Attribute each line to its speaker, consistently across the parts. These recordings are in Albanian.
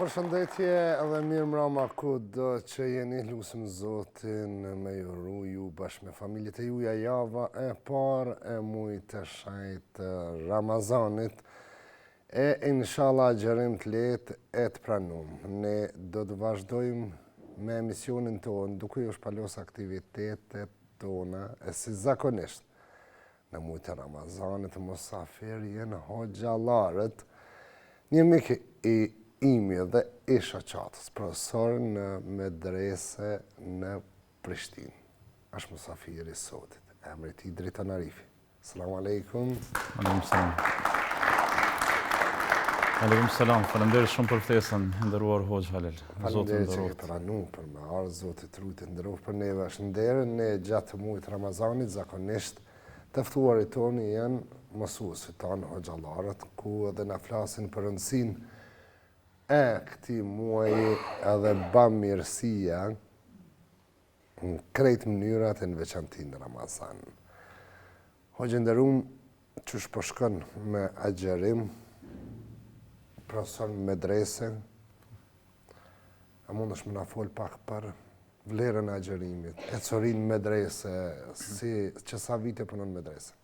Speaker 1: Përshëndetje edhe mirë mbrëma kudo që jeni, lutem Zotin me ju ruju bashkë me familjet e juaja java e parë e muajit të shenjtë Ramazanit e inshallah agjerim të lehtë e të pranuar. Ne do të vazhdojmë me emisionin tonë duke ju shpalos aktivitetet tona e si zakonisht në muajin e Ramazanit musafir janë hoxhallarët. Një mik i imi dhe i shoqatës, profesor në medrese në Prishtinë. Është musafiri i sotit. Emri i tij Dritan Arifi. Selamu alaikum.
Speaker 2: Aleikum selam. Aleikum selam. Faleminderit shumë për ftesën, nderuar Hoxh Halil.
Speaker 1: Faleminderit që e pranuar për me ardh, Zoti trutë nderoft për neve është nderë ne gjatë muajit Ramazanit zakonisht të ftuarit tonë janë mësuesit tanë hoxhallarët ku edhe na flasin për rëndësinë e këtij muaji edhe bamirësia në krejt mënyrat e në veçanti në Ramazan. Hoxhë nderuar, çush po shkon me agjerim, profesor në medrese, a mundesh më na fol pak për vlerën e agjerimit, e corin medrese, që sa vite punon në medrese?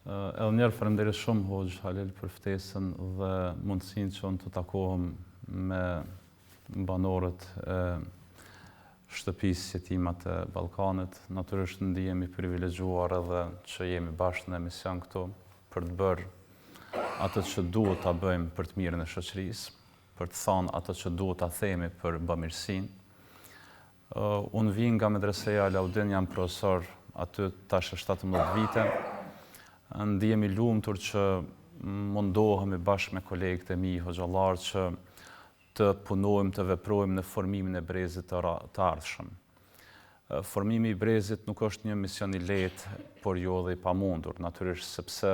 Speaker 2: Edhe njerë faleminderit shumë Hoxh Halil për ftesën dhe mundësinë që unë të takohem me banorët e shtëpisë jetimat e Ballkanit. Natyrisht ndihemi privilegjuar edhe që jemi bashkë në emision këtu për të bërë atë që duhet ta bëjmë për të mirën e shoqërisë, për të thënë atë që duhet ta themi për bamirësinë. Unë vi nga medreseja Alaudin, jam profesor aty tash 17 vite. Ndihemi lumtur që mundohemi bashkë me kolegët e mi hoxhallar që të punojmë, të veprojmë në formimin e brezit të ardhshëm. Formimi i brezit nuk është një mision i lehtë, por jo dhe i pamundur, natyrisht sepse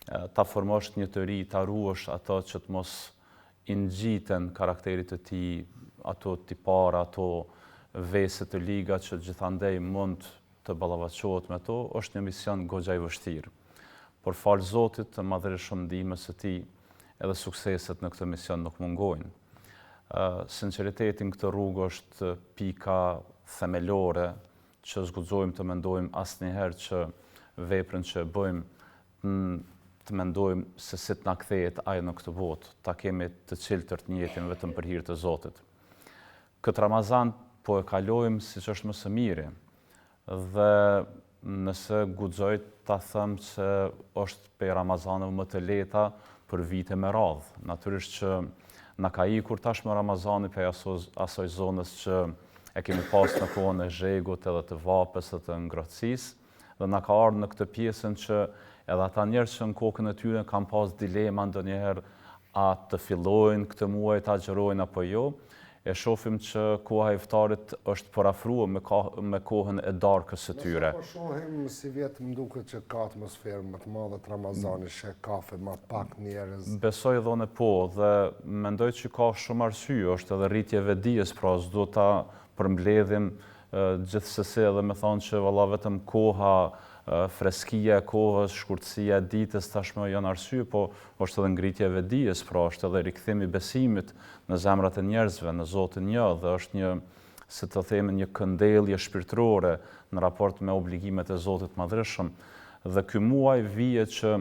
Speaker 2: ta formosh një të ri, ta ruash ato që të mos i ngjiten karakterit të tij, ato tipara, ato vese të liga që gjithandej mund të ballavaçohet me to, është një mision goxha i vështirë. Por falë Zotit të madhërisht shumë ndihmës së tij edhe sukseset në këtë mision nuk mungojnë. Sinqeriteti në këtë rrugë është pika themelore që zguxojmë të mendojmë asnjëherë që veprën që bëjmë të mendojmë se si të na kthehet ajo në këtë botë, ta kemi të çeltërt në jetën vetëm për hir të Zotit. Këtë Ramazan po e kalojmë siç është më së miri dhe nëse guxoj ta them se është për Ramazanëve më të lehta për vite me radhë. Natyrisht që na ka ikur tashmë Ramazani për asoj zonës që e kemi pas në kohën e zhegut edhe të vapës dhe të ngrohtësisë dhe na ka ardhur në këtë pjesën që edhe ata njerëz që në kokën e tyre kanë pas dilema ndonjëherë a të fillojnë këtë muaj të agjerojnë apo jo. E shohim që koha e iftarit është parafruar me kohën e darkës së tyre.
Speaker 1: Po shohim si vjet më duket që ka atmosferë më të madhe të Ramazanit, sheh kafe më pak njerëz.
Speaker 2: Besoj dhone po dhe mendoj që ka shumë arsye, është edhe rritje vetdijes, pra s'do ta përmbledhim gjithsesi edhe me thonë që valla vetëm koha, freskia e kohës, shkurtësia e ditës tashmë janë arsye, po është edhe ngritja e vetdijes, pra është edhe rikthimi i besimit në zemrat e njerëzve, në Zotin një, dhe është një, si të themi, një këndellje shpirtërore në raport me obligimet e Zotit Madhreshëm. Dhe ky muaj vije që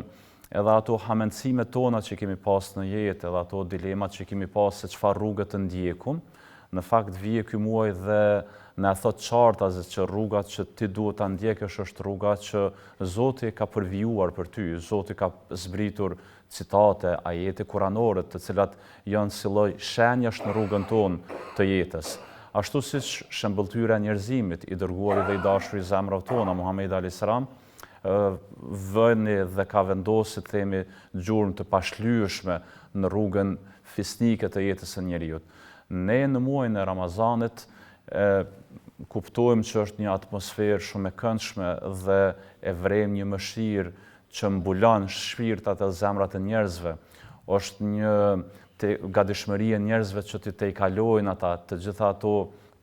Speaker 2: edhe ato hamendësimet tona që kemi pas në jetë, edhe ato dilemat që kemi pas se çfarë rrugë të ndjekum, në fakt vije ky muaj dhe na thot qarta që rrugat që ti duhet ta ndjekësh është rruga që Zoti ka përvijuar për ty. Zoti ka zbritur citate, ajete kuranore, të cilat janë si lloj shenjash në rrugën tonë të jetës. Ashtu siç shembëltyra e njerëzimit, i dërguari dhe i dashuri i zemrave tona, Muhamedi alayhis salam, vënë dhe ka vendosur të themi gjurmë të pashlyeshme në rrugën fisnike të jetës së njeriu. Ne në muajin e Ramazanit kuptojmë që është një atmosferë shumë e këndshme dhe e vrem një mëshirë që mbulon shpirtat e zemrat e njerëzve. Është një gatishmëri e njerëzve që të tejkalojnë ata të gjitha ato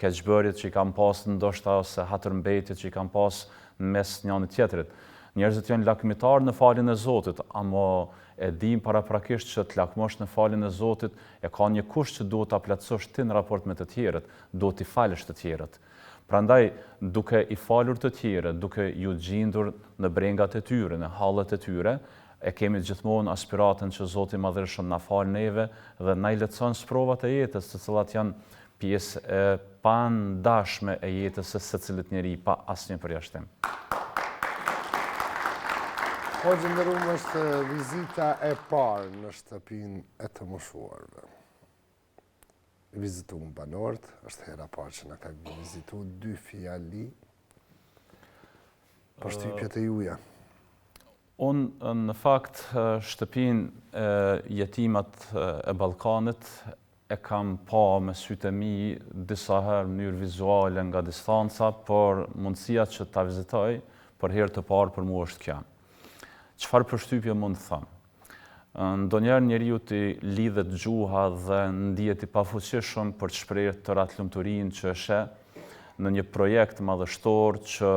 Speaker 2: keqbërjet që i kanë pas ndoshta ose hatërmbetjet që i kanë pas në mes njëri tjetrit. Njerëzit janë lakmitar në faljen e Zotit, ama e dim paraprakisht që të lakmosh në faljen e Zotit e ka një kusht që duhet ta plotësosh ti në raport me të tjerët, duhet t'i falësh të tjerët. Prandaj, duke i falur të tjerët, duke ju gjendur në brengat e tyre, në hallet e tyre, e kemi gjithmonë aspiratën që Zoti i Madhërisht na fal neve dhe na i lehtëson sprovat e jetës, të cilat janë pjesë e pandashme e jetës së secilit njeri pa asnjë përjashtim.
Speaker 1: Hoxhë nderuar, është vizita e parë në shtëpinë e të moshuarve. Vizitojmë banorët, është hera parë që na ka vizitu 2 fjali. Përshtypjet e juja.
Speaker 2: Unë në fakt shtëpinë e jetimat e Ballkanit e kam pa me sytë e mi disa herë në mënyrë vizuale nga distanca, por mundësia që ta vizitoj për herë të parë për mua është kjo. Çfarë përshtypje mund të them? Ndonjëherë njeriu t'i lidhet gjuha dhe ndihet i pafuqishëm për të shprehur tëra lumturinë që e sheh në një projekt madhështor që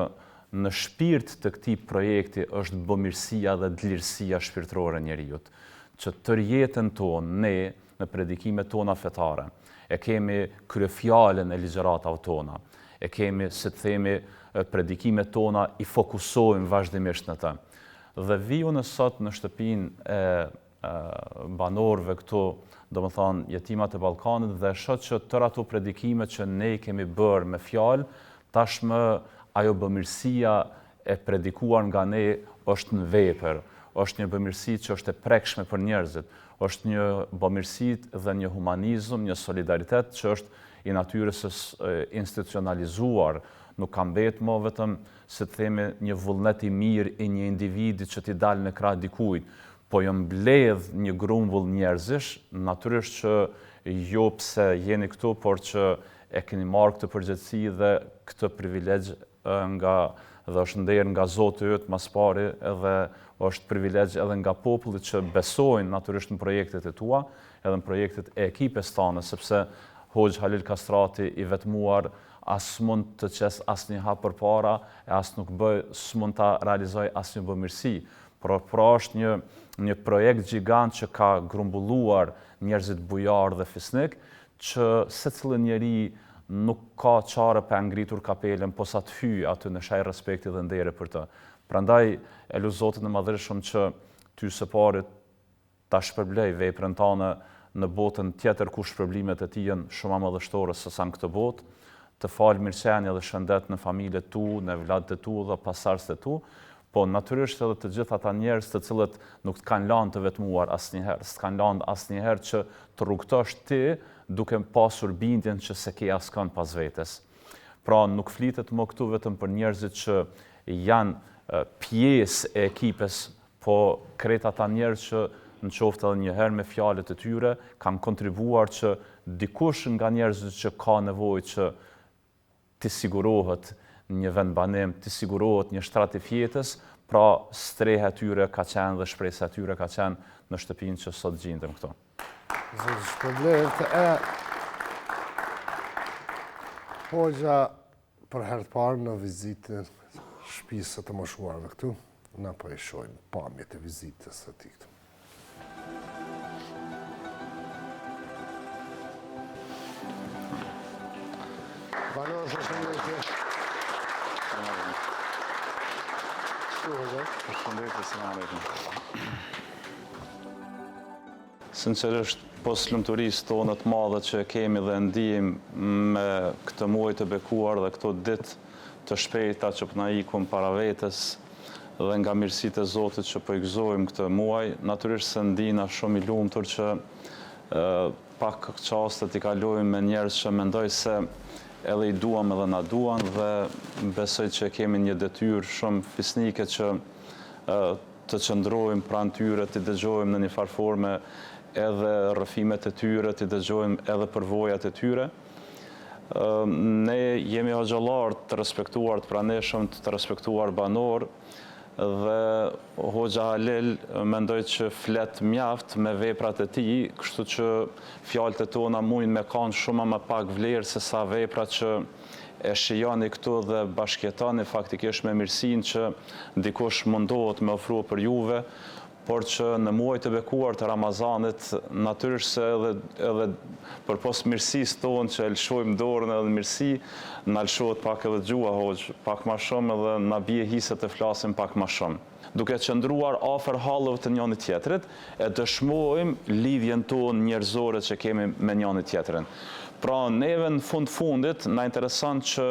Speaker 2: në shpirt të këtij projekti është bëmirësia dhe dlirësia shpirtërore e njeriu. Që tërë jetën tonë ne në predikimet tona fetare e kemi kryefjalën e ligjëratave tona. E kemi, si të themi, predikimet tona i fokusojmë vazhdimisht në të. Dhe viju në sot në shtëpinë e banorëve këtu, domethënë jetimat e Ballkanit, dhe shoh që tërë ato predikime që ne kemi bërë me fjalë, tashmë ajo bëmirësia e predikuar nga ne është në vepër, është një bëmirësi që është e prekshme për njerëzit, është një bëmirësi dhe një humanizëm, një solidaritet që është i natyrës institucionalizuar, nuk ka mbetë më vetëm, se të themi, një vullnet i mirë i një individi që t'i dalë në krah dikujt, po jo mbledh një grumbull njerëzish, natyrisht që jo pse jeni këtu, por që e keni marrë këtë përgjegjësi dhe këtë privilegj dhe është nder nga Zoti yt mas pari, edhe është privilegj edhe nga popullit që besojnë natyrisht në projektet e tua, edhe në projektet e ekipes tane, sepse Hoxh Halil Kastrati i vetmuar as mund të qes asnjë hap përpara, e as nuk s'mund ta realizoj asnjë bëmirësi. Pra është një projekt gjigant që ka grumbulluar njerëzit bujar dhe fisnik, që secili njeri nuk ka çare pa ngritur kapelen, posa të hyj aty në shaj respekti dhe ndere për të. Prandaj e lutem Zotin e Madhërisht që ty së pari ta shpërblej veprën tane në botën tjetër ku shpërblimet e tij janë shumë më madhështore se sa në këtë botë, të falë mirëqenie dhe shëndet në familjet tu, në vladët e tu dhe pasardhësit e tu, po natyrisht edhe të gjithë ata njerëz të cilët nuk të kanë lanë të vetmuar asnjëherë, s'kan lanë asnjëherë që të rrugtosh ti duke pasur bindjen që se ke askën pas vetes. Pra nuk flitet më këtu vetëm për njerëzit që janë pjesë e ekipes, po krejt ata njerëz që në qoftë edhe njëherë me fjalët e tyre kanë kontribuar që dikush nga njerëzit që ka nevojë që t'i sigurohet një vend banim, t'i sigurohet një shtratif jetës, pra streha e tyre ka qenë dhe shpresa e tyre ka qenë në shtëpinë që sot gjendem këtu.
Speaker 1: Zoti shpërblet. Hoxha për herë të parë në vizitën shtëpisë të moshuarve këtu, na po e shohim pamjet e vizitës së tij këtu. Banorë, përshëndetje.
Speaker 2: Përshëndetje, selam aleikum. Sinqerisht, pos lumturisë tonë të madhe që kemi dhe ndijim me këtë muaj të bekuar dhe këto ditë të shpejta që po na ikun para vetes dhe nga mirësitë e Zotit që po i gëzojmë këtë muaj, natyrisht se ndina shumë i lumtur që pak çaste t'i kalojmë me njerëz që mendoj se edhe i duam edhe na duan dhe besoj që kemi një detyrë shumë fisnike që të qëndrojmë pranë tyre, të dëgjojmë në një farë forme edhe rrëfimet e tyre, të dëgjojmë edhe përvojat e tyre. Ne jemi hoxhallar të respektuar, të praneshëm, të respektuar banor, dhe Hoxha Halil mendoj që flet mjaft me veprat e tij, kështu që fjalët e tona mujnë me kanë shumë më pak vlerë se sa veprat që e shijoni këtu dhe bashkëjetoni faktikisht me mirësinë që dikush mundohet me ofru për juve, por që në muajt e bekuar të Ramazanit, natyrisht se edhe përpos mirësisë tonë që lëshojmë dorën edhe mirësi, na lëshohet pak edhe gjua hoxh, pak më shumë edhe na bie hise të flasim pak më shumë. Duke qëndruar afër hallëve të njëri tjetrit, e dëshmojmë lidhjen tonë njerëzore që kemi me njëri tjetrin. Pra neve në fundit na intereson që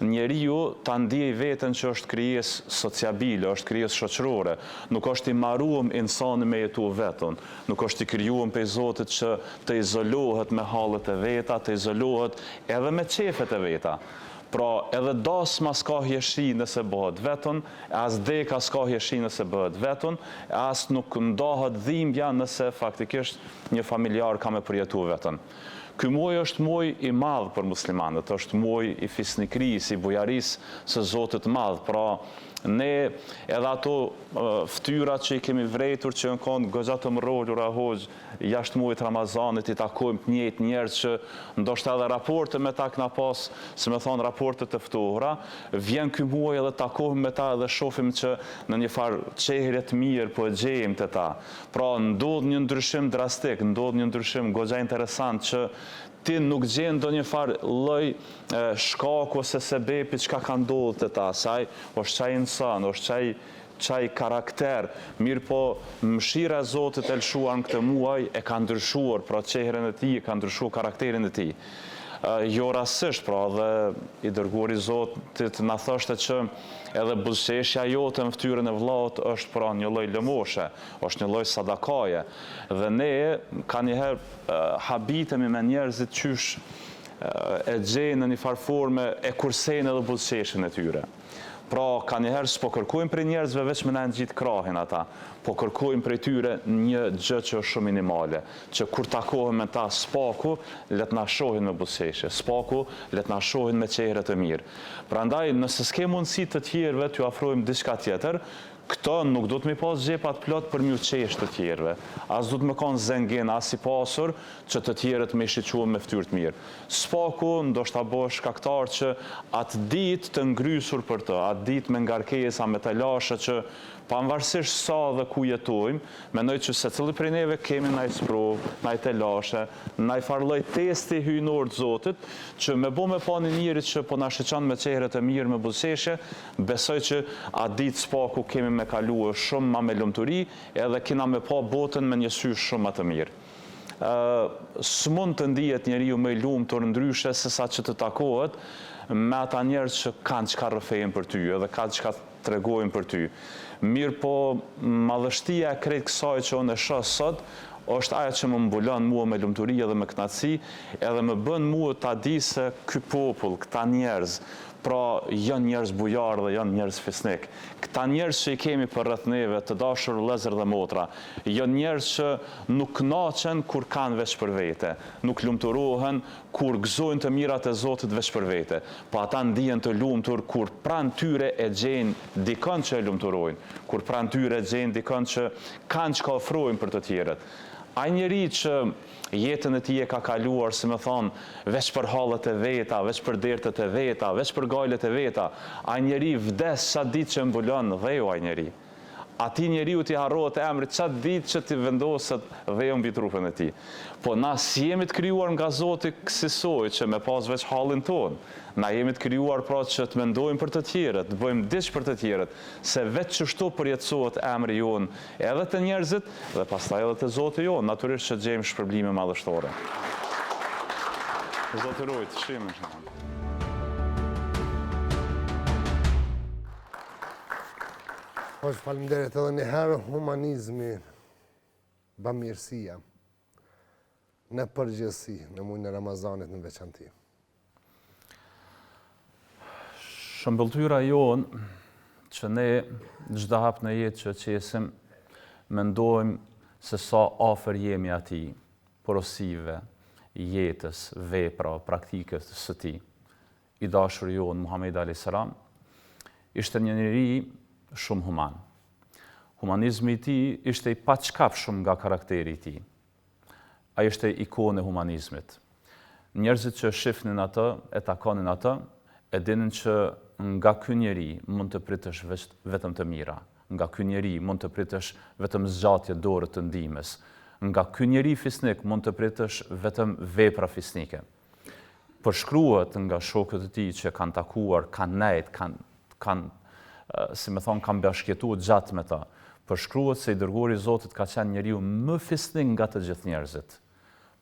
Speaker 2: njeriu ta ndjej veten që është krijesë sociabile, është krijesë shoqërore, nuk është i marruar insani me jetu vetën, nuk është i krijuar prej Zotit që të izolohet me hallet e veta, të izolohet edhe me qefet e veta. Pra edhe dasma s'ka hjeshi nëse bëhet vetën, as deka s'ka hjeshi nëse bëhet vetën, as nuk ndahet dhimbja nëse faktikisht një familjar ka me përjetu vetën. Ky muaj është muaj i madh për muslimanët, është muaj i fisnikrisë, i bujarisë së Zotit madh. Pra ne edhe ato ftyrat që i kemi vrejtur që në konë goxha të mërrollura hoxh jashtë muajit Ramazanit, i takojmë të njëjtë njerëz që ndoshta edhe raporte me ta kna pas, se me thonë raporte të ftohura, vjen ky muaj edhe takohemi me ta edhe shohim që në një farë çehre të mirë po e gjejmë te ta. Pra ndodh një ndryshim drastik, ndodh një ndryshim goxha interesant që ti nuk gjen ndonjë farë lloj shkaku ose sebepi çka ka ndodhur te ta, saj është çaj insan, është çaj karakter, mirë po mëshira e Zotit e lshuar në këtë muaj e ka ndryshuar, pra çehrën e tij, e ka ndryshuar karakterin e tij. Jo rastësisht, pra dhe i dërguari i Zotit na thoshte që edhe buzëqeshja jote në fytyrën e vllaut është pra një lloj lëmoshe, është një lloj sadakaje. Dhe ne ka njëherë habitemi me njerëzit qysh e gjejnë në një farë forme e kursejnë edhe buzëqeshjen e tyre. Pra, ka njëherë s'po kërkojmë prej njerëzve veç me na ngjit krahin ata, po kërkojmë prej tyre një gjë që është shumë minimale, që kur takohem me ta spaku, let na shohin me buzëqeshje, spaku let na shohin me çehre të mirë. Prandaj, nëse s'ke mundësi të tjerëve t'ju afrojmë diçka tjetër, këto nuk do të mi pas gjepat plot për mju qesh të tjerëve. As do të më kanë zengin, as i pasur që të tjerët me shiquën me ftyrë të mirë. Spaku ndoshta bësh shkaktar që atë ditë të ngrysur për të, atë ditë me ngarkesa, me të lashe që pavarësisht sa dhe ku jetojmë, mendoj që secili prej neve kemi ndaj sprovë, ndaj të lashe, ndaj farlloj testi hyjnor të Zotit, që me bo me pa një njerit që po na shiqon me çehret e mirë me buzëqeshje, besoj që atë ditë spaku kemi me kaluar shumë ma me lumturi, edhe kena me pa botën me një sy shumë më të mirë. S'mund të ndihet njeriu më i lumtur ndryshe se sa që të takohet me ata njerëz që kanë çka rrëfejnë për ty, edhe kanë çka tregojnë për ty. Mirë po, madhështia e krejt kësaj që unë e shoh sot, është ajo që më mbulon mua me lumturi edhe me kënaqësi, edhe më bën mua ta di se ky popull, këta njerëz, pra janë njerëz bujar dhe janë njerëz fisnik. Këta njerëz që i kemi për rreth neve, të dashur vëllezër dhe motra, janë njerëz që nuk kënaqen kur kanë veç për vete, nuk lumturohen kur gëzojnë të mirat e Zotit veç për vete, po ata ndihen të lumtur kur pranë tyre e gjejnë dikon që e lumturojnë, kur pranë tyre e gjejnë dikon që kanë çka ofrojnë për të tjerët. Ai njeri që jetën e tij e ka kaluar, si më thonë, veç për hallet e veta, veç për dertet e veta, veç për gajlet e veta, ai njeri vdes sa ditë që mbulon dheu ai njeri. Ati njeriu t'i harrohet emri çat ditë që t'i vendoset dheu mbi trupin e tij. Po na si jemi të krijuar nga Zoti kësaj që me pas veç hallin ton. Na jemi të krijuar pra që të mendojmë për të tjerët, të bëjmë diç për të tjerët, se vetë çështo përjetësohet emri jon, edhe të njerëzit dhe pastaj edhe të Zoti jon, natyrisht që gjejmë shpërblime madhështore. Zoti rujt, shimë.
Speaker 1: Hoxh, faleminderit edhe një herë, humanizmi, bamirësia, në përgjithësi, në muajin e Ramazanit në veçanti.
Speaker 2: Shëmbëltyra jonë që ne çdo hap në jetë që qesim, mendojmë se sa afër jemi atij, porosive, jetës, vepra, praktikës së tij. I dashur jonë Muhamedi alayhis salam ishte një njeri shumë human. Humanizmi i tij ishte i paçkapshëm nga karakteri i tij. Ai ishte ikonë e humanizmit. Njerëzit që shifnin atë, e takonin atë, e dinin që nga ky njeri mund të pritësh vetëm të mira, nga ky njeri mund të pritësh vetëm zgjatje dorë të ndihmës, nga ky njeri fisnik mund të pritësh vetëm vepra fisnike. Përshkruhet nga shokët e tij që kanë takuar, kanë nejt, si me thonë, kanë bashkëjetuar gjatë me ta. Përshkruhet se i dërguari i Zotit ka qenë njeriu më fisnik nga të gjithë njerëzit.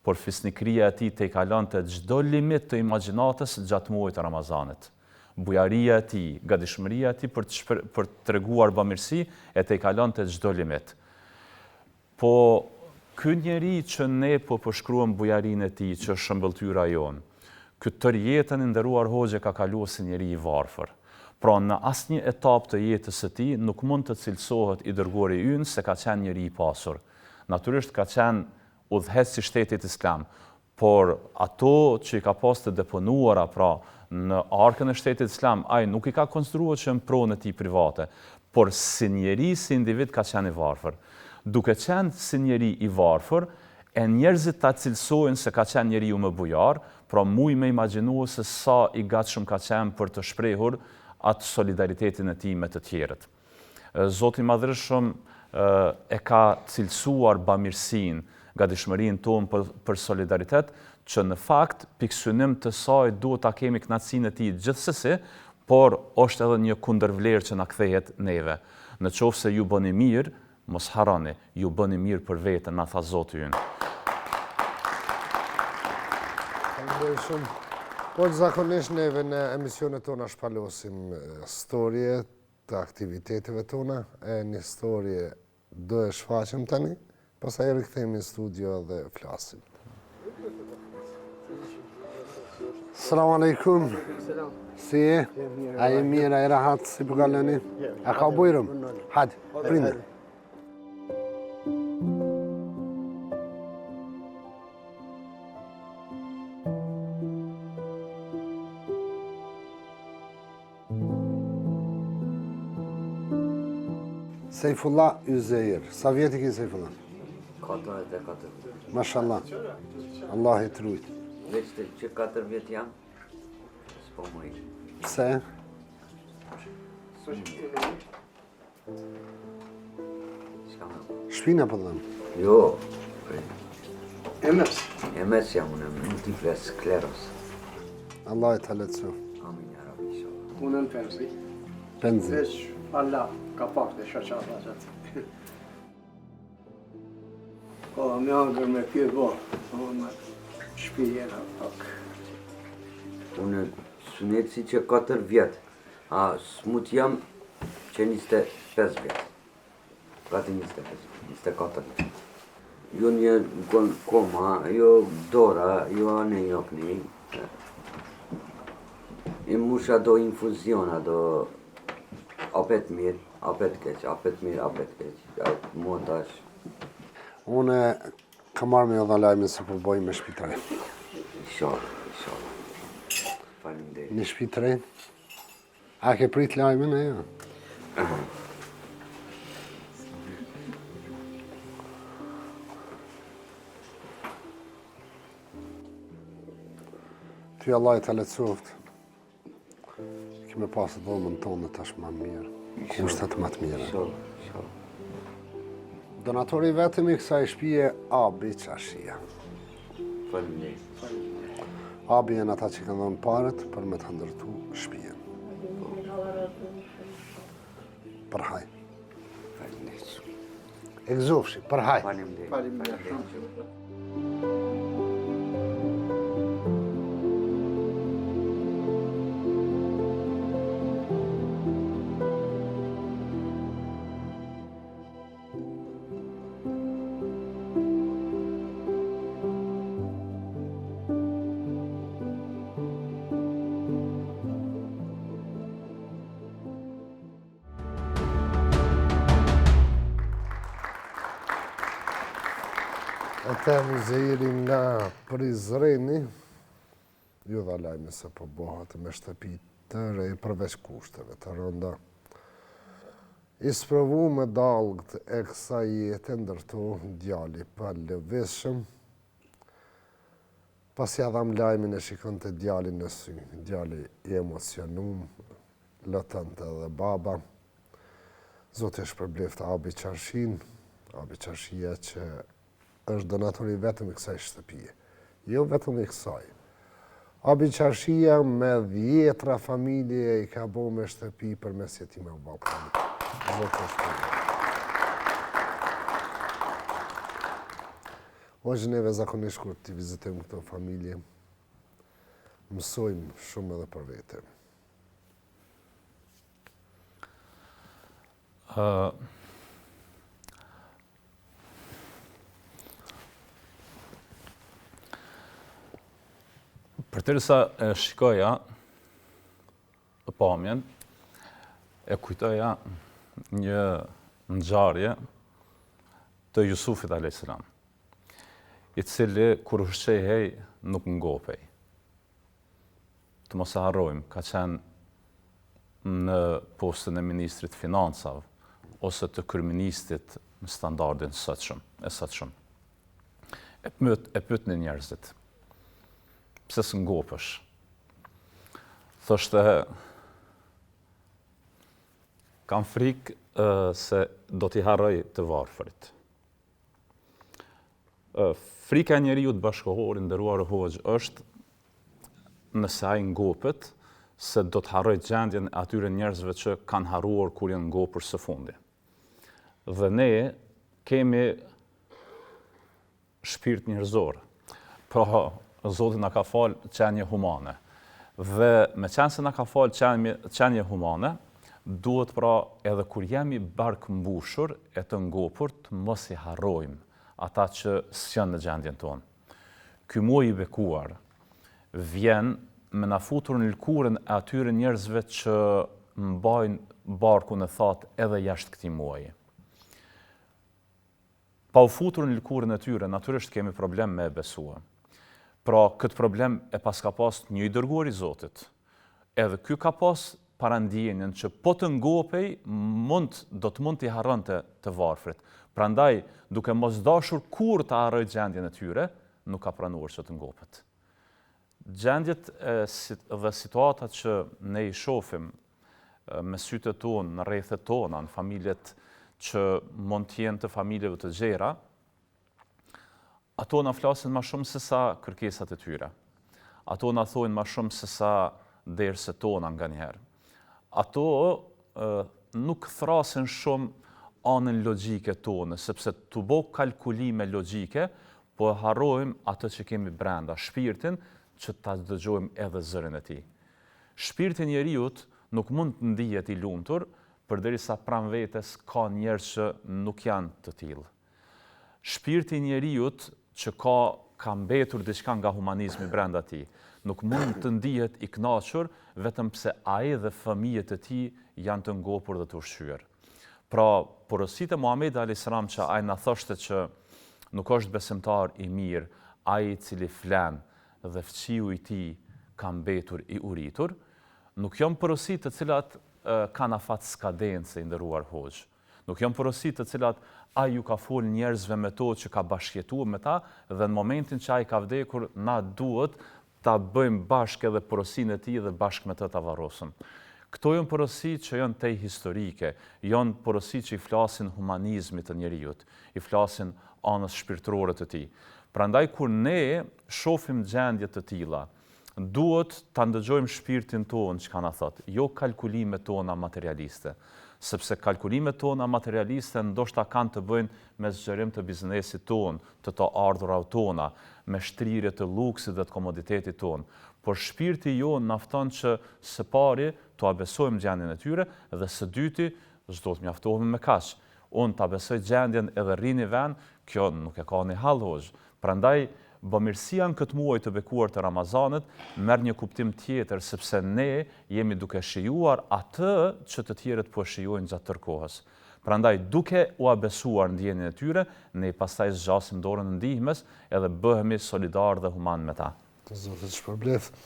Speaker 2: Por fisnikëria e tij te i kalonte çdo limit të imagjinatës gjatë muajit të Ramazanit. Bujaria e tij, gatishmëria e tij për të treguar bamirësi e te i kalonte çdo limit. Po ky njeri që ne po përshkruajmë bujarinë e tij, që është shëmbëltyra jonë, ky tërë jetën i nderuar Hoxhe ka kaluar si njeri i varfër. Pra në asnjë etapë të jetës së tij nuk mund të cilësohet i dërguari ynë se ka qenë njeri i pasur. Natyrisht ka qenë udhëheqës i shtetit islam, por ato që i ka pas të deponuara pra në arkën e shtetit islam, ai nuk i ka konstruar që në pronën e tij private, por si njeri, si individ ka qenë i varfër. Duke qenë si njeri i varfër, e njerëzit ta cilësojnë se ka qenë njeriu më bujar, pra muj me imagjinua se sa i gatshëm ka qenë për të shprehur atë solidaritetin e tij me të tjerët. Zoti i Madhërisht e ka cilësuar bamirësinë, gatishmërinë tonë për solidaritet, që në fakt piksynim të saj duhet ta kemi kënaqësinë e tij gjithsesi, por është edhe një kundërvlerë që na kthehet neve. Në qoftë se ju bëni mirë, mos harroni, ju bëni mirë për veten, na tha Zoti ynë.
Speaker 1: Faleminderit shumë. Po zakonisht neve në emisionet tona shpalosim storje të aktiviteteve tona, e një storje do e shfaqem tani, pastaj rikthehemi në studio dhe flasim. Selam aleikum. Si je? A je mirë, a je rahat, si po kaloni? A ka bujrum? Hadi, prindi. Seyfullah Üzeyir. Sa vjeti ki Seyfullah?
Speaker 3: 44.
Speaker 1: Mashallah. Allah i trujt.
Speaker 3: Veç të që 4 vjet jam, s'po më i.
Speaker 1: Pse?
Speaker 3: Shka me?
Speaker 1: Shpina po dhëmë.
Speaker 3: Jo,
Speaker 4: MS.
Speaker 3: MS jam unë, multiple skleros.
Speaker 1: Allah i të letësu.
Speaker 3: Amin, ja rabi, inshallah.
Speaker 4: Unë në penzi.
Speaker 1: Penzi.
Speaker 4: Veç Allah ka pak të shaqata gjatë. Po, me angër me pjë bo, me shpi jena pak.
Speaker 3: Unë sunet si që 4 vjet, a smut jam që 25 vjet. Gati 24 vjet. Jo një koma, jo dora, jo anë jokni. I musha do infuziona, do apet mirë, apet keq, apet mirë, apet keq. Montash.
Speaker 1: Unë kam marrë me edhe lajmin se po boj me shpitare.
Speaker 3: Inshallah. Faleminderit.
Speaker 1: Një shpitare. A ke prit lajmin e jo? Ty Allah i të letësoft. Kime pasë dhomën tonë tash më mirë. Kushtet më të mira.
Speaker 3: Inshallah.
Speaker 1: Donatori vetëm i kësaj shtëpie Abi Çashia.
Speaker 3: Faleminderit.
Speaker 1: Abi janë ata që kanë dhënë parët për me të ndërtu shtëpien. Përhaj.
Speaker 3: Faleminderit.
Speaker 1: E gëzofshi, përhaj.
Speaker 3: Faleminderit.
Speaker 1: Ata muzejri nga Prizreni, ju dha lajme se po bëhet me shtëpi të re përveç kushteve të rënda. I sprovu me dalgët e kësaj jete ndërto djali pa lëvishëm, Pas ja dham lajmin e shikon të djalin në sy. Djali i emocionum, lëtën të dhe baba. Zotë e shpërbleft Abi Qarshin, Abi Qarshia që është donatori vetëm i kësaj shtëpie. Jo vetëm i kësaj. Abi Qarshia me 10 familje i ka bo me shtëpi për mes jetime u Balkanit. Zotë e shpërbleft. Ojë neve zakonisht kur t'i vizitojmë këto familje, mësojmë shumë edhe për vete.
Speaker 2: Përderisa e shikoja pamjen, e kujtoja një ngjarje të Jusufit a.s. I cili kur ushqehej nuk ngopej. Të mos e harrojmë, ka qenë në postën e ministrit financave ose të kryeministit në standardin e sotshëm. E pyetnin njerëzit, pse s'ngopësh? Thoshte, kam frikë se do t'i harroj të varfërit. Frika e njeriut bashkëkohor, nderuar Hoxh, është nëse ai ngopet, se do të harroj gjendjen e atyre njerëzve që kanë harruar kur janë ngopur së fundi. Dhe ne kemi shpirt njerëzor. Pra, Zoti na ka falë qenje humane. Dhe me qenë se na ka falë qenje humane, duhet pra edhe kur jemi bark mbushur e të ngopur të mos i harrojmë ata që s'janë në gjendjen tonë. Ky muaj i bekuar vjen me na futur në lëkurën e atyre njerëzve që mbajnë barkun e thatë edhe jashtë këtij muaji. Pa u futur në lëkurën e tyre, natyrisht kemi problem me e besua. Pra, këtë problem e pas ka pas një i dërguar i Zotit. Edhe ky ka pas parandjenjen që po të ngopej, do të mund t'i harronte të varfrit. Prandaj, duke mos dashur kur të harroj gjendjen e tyre, nuk ka pranuar që të ngopet. Gjendjet dhe situatat që ne i shohim me sytë tonë, në rrethet tona, në familjet që mund të jenë të familjeve të gjera, ato na flasin më shumë se sa kërkesat e tyre. Ato na thojnë më shumë se sa derset tona nganjëherë. Ato nuk thrasin shumë anën logjike tonë, sepse të bo kalkulime logjike, po e harrojmë atë që kemi brenda, shpirtin që ta dëgjojmë edhe zërin e tij. Shpirti i njeriut nuk mund të ndihet i lumtur, përderisa pranë vetes ka njerëz që nuk janë të tillë. Shpirti i njeriut që ka mbetur diçka nga humanizmi brenda tij, nuk mund të ndihet i kënaqur vetëm pse ai dhe fëmijët e tij janë të ngopur dhe të ushqyer. Pra, porositë e Muhamedit a.s. që ai na thoshte që nuk është besimtar i mirë, ai i cili flen dhe fqiu i tij ka mbetur i uritur, nuk janë porositë të cilat kanë afat skadence, i nderuar Hoxh. Nuk janë porositë të cilat ai ju ka fol njerëzve me to që ka bashkëjetuar me ta dhe në momentin që ai ka vdekur, na duhet ta bëjmë bashkë edhe porosinë e tij dhe bashkë me të ta varrosëm. Këto janë porosi që janë tej historike, janë porosi që i flasin humanizmit të njeriut, i flasin anës shpirtërore të tij. Prandaj kur ne shohim gjendje të tilla, duhet ta ndëgjojmë shpirtin tonë çka na thot, jo kalkulimet tona materialiste, sepse kalkulimet tona materialiste ndoshta kanë të bëjnë me zgjerim të biznesit tonë, të ardhurave tona, me shtrirje të luksit dhe të komoditetit tonë. Por shpirti jonë nafton që së pari të besojmë gjendjen e tyre dhe së dyti s'do të mjaftohemi me kaq. Unë ta besoj gjendjen edhe rrini vend, kjo nuk e ka një hall Hoxh. Prandaj bamirësia në këtë muaj të bekuar të Ramazanit merr një kuptim tjetër, sepse ne jemi duke shijuar atë që të tjerët po shijojnë gjatë tërë kohës. Prandaj duke u besuar ndjenjen e tyre, ne pastaj zgjasim dorën e ndihmës edhe bëhemi solidar dhe human me ta.
Speaker 1: Zotit shpërbleft.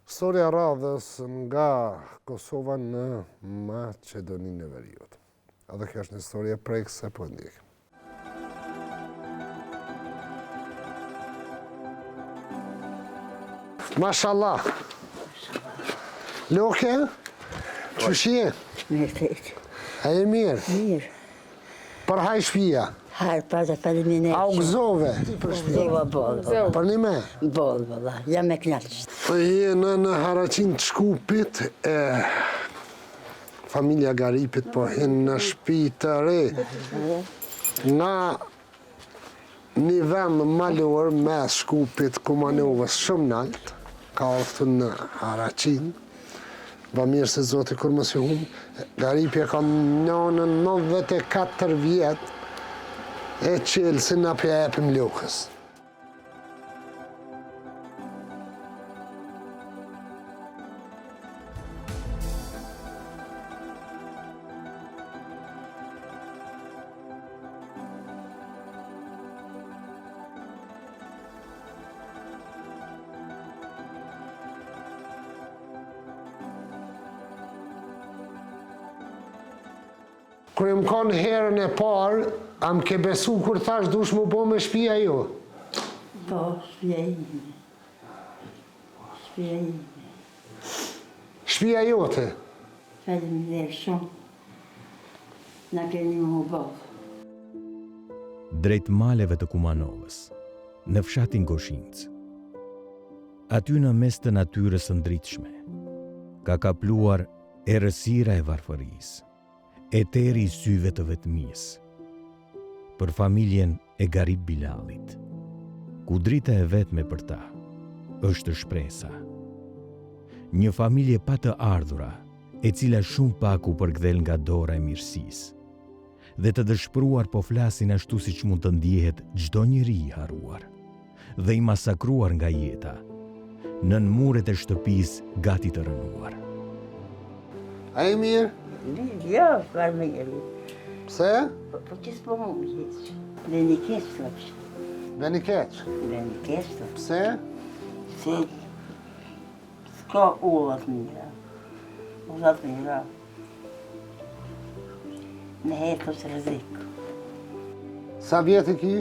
Speaker 1: Historia radhës nga Kosova në Maqedoninë e Veriut. Edhe kjo është një histori e prekse, po ndjekim. Mashallah. Loke? Qysh je?
Speaker 5: Mirë të
Speaker 1: A je mirë?
Speaker 5: mirë.
Speaker 1: Për haj shpia?
Speaker 5: Harë pas e për një
Speaker 1: A u gëzove?
Speaker 5: Zova bolë.
Speaker 1: Për një me?
Speaker 5: Bolë, valla. Jam e knaqështë.
Speaker 1: Je në Haraqin të Shkupit, familja Garipit po hinë në shtëpi të re. Nga një vend malor mes Shkupit Kumanovës shumë nalt, ka oftë në Haraqin. Ba mirë se zoti kur më si humë, Garipi e ka nënën 94 vjetë, e qelë si nga pja epim lukës. Kër im kanë herën e parë, am ke besu kur thash dush mu bo me shpia jo?
Speaker 5: Po, shpia ime. Shpia ime.
Speaker 1: Shpia jote?
Speaker 5: Falim dhe shumë. Na keni mu bolë.
Speaker 6: Drejt maleve të Kumanovës, në fshatin Goshinc. Aty në mes të natyrës së ndritshme, ka kapluar errësira e varfërisë, eteri i syve të vetmisë, për familjen e Garip Bilalit, ku drita e vetme për ta është shpresa. Një familje pa të ardhura, e cila shumë pak u përkthel nga dora e mirësisë, dhe të dëshpëruar po flasin ashtu siç mund të ndjehet çdo njeri i harruar dhe i masakruar nga jeta, nën muret e shtëpisë gati të rënuar.
Speaker 1: A e mirë?
Speaker 5: Jo, farë mirë.
Speaker 1: Pse?
Speaker 5: Po që s'po mu më gjithë. Dhe një keqë të që.
Speaker 1: Veni keq.
Speaker 5: Dhe një keqë të.
Speaker 1: Pse?
Speaker 5: Se s'ka ullat mira. Ullat mira. Në hetë të rëzikë.
Speaker 1: Sa vjetë ki?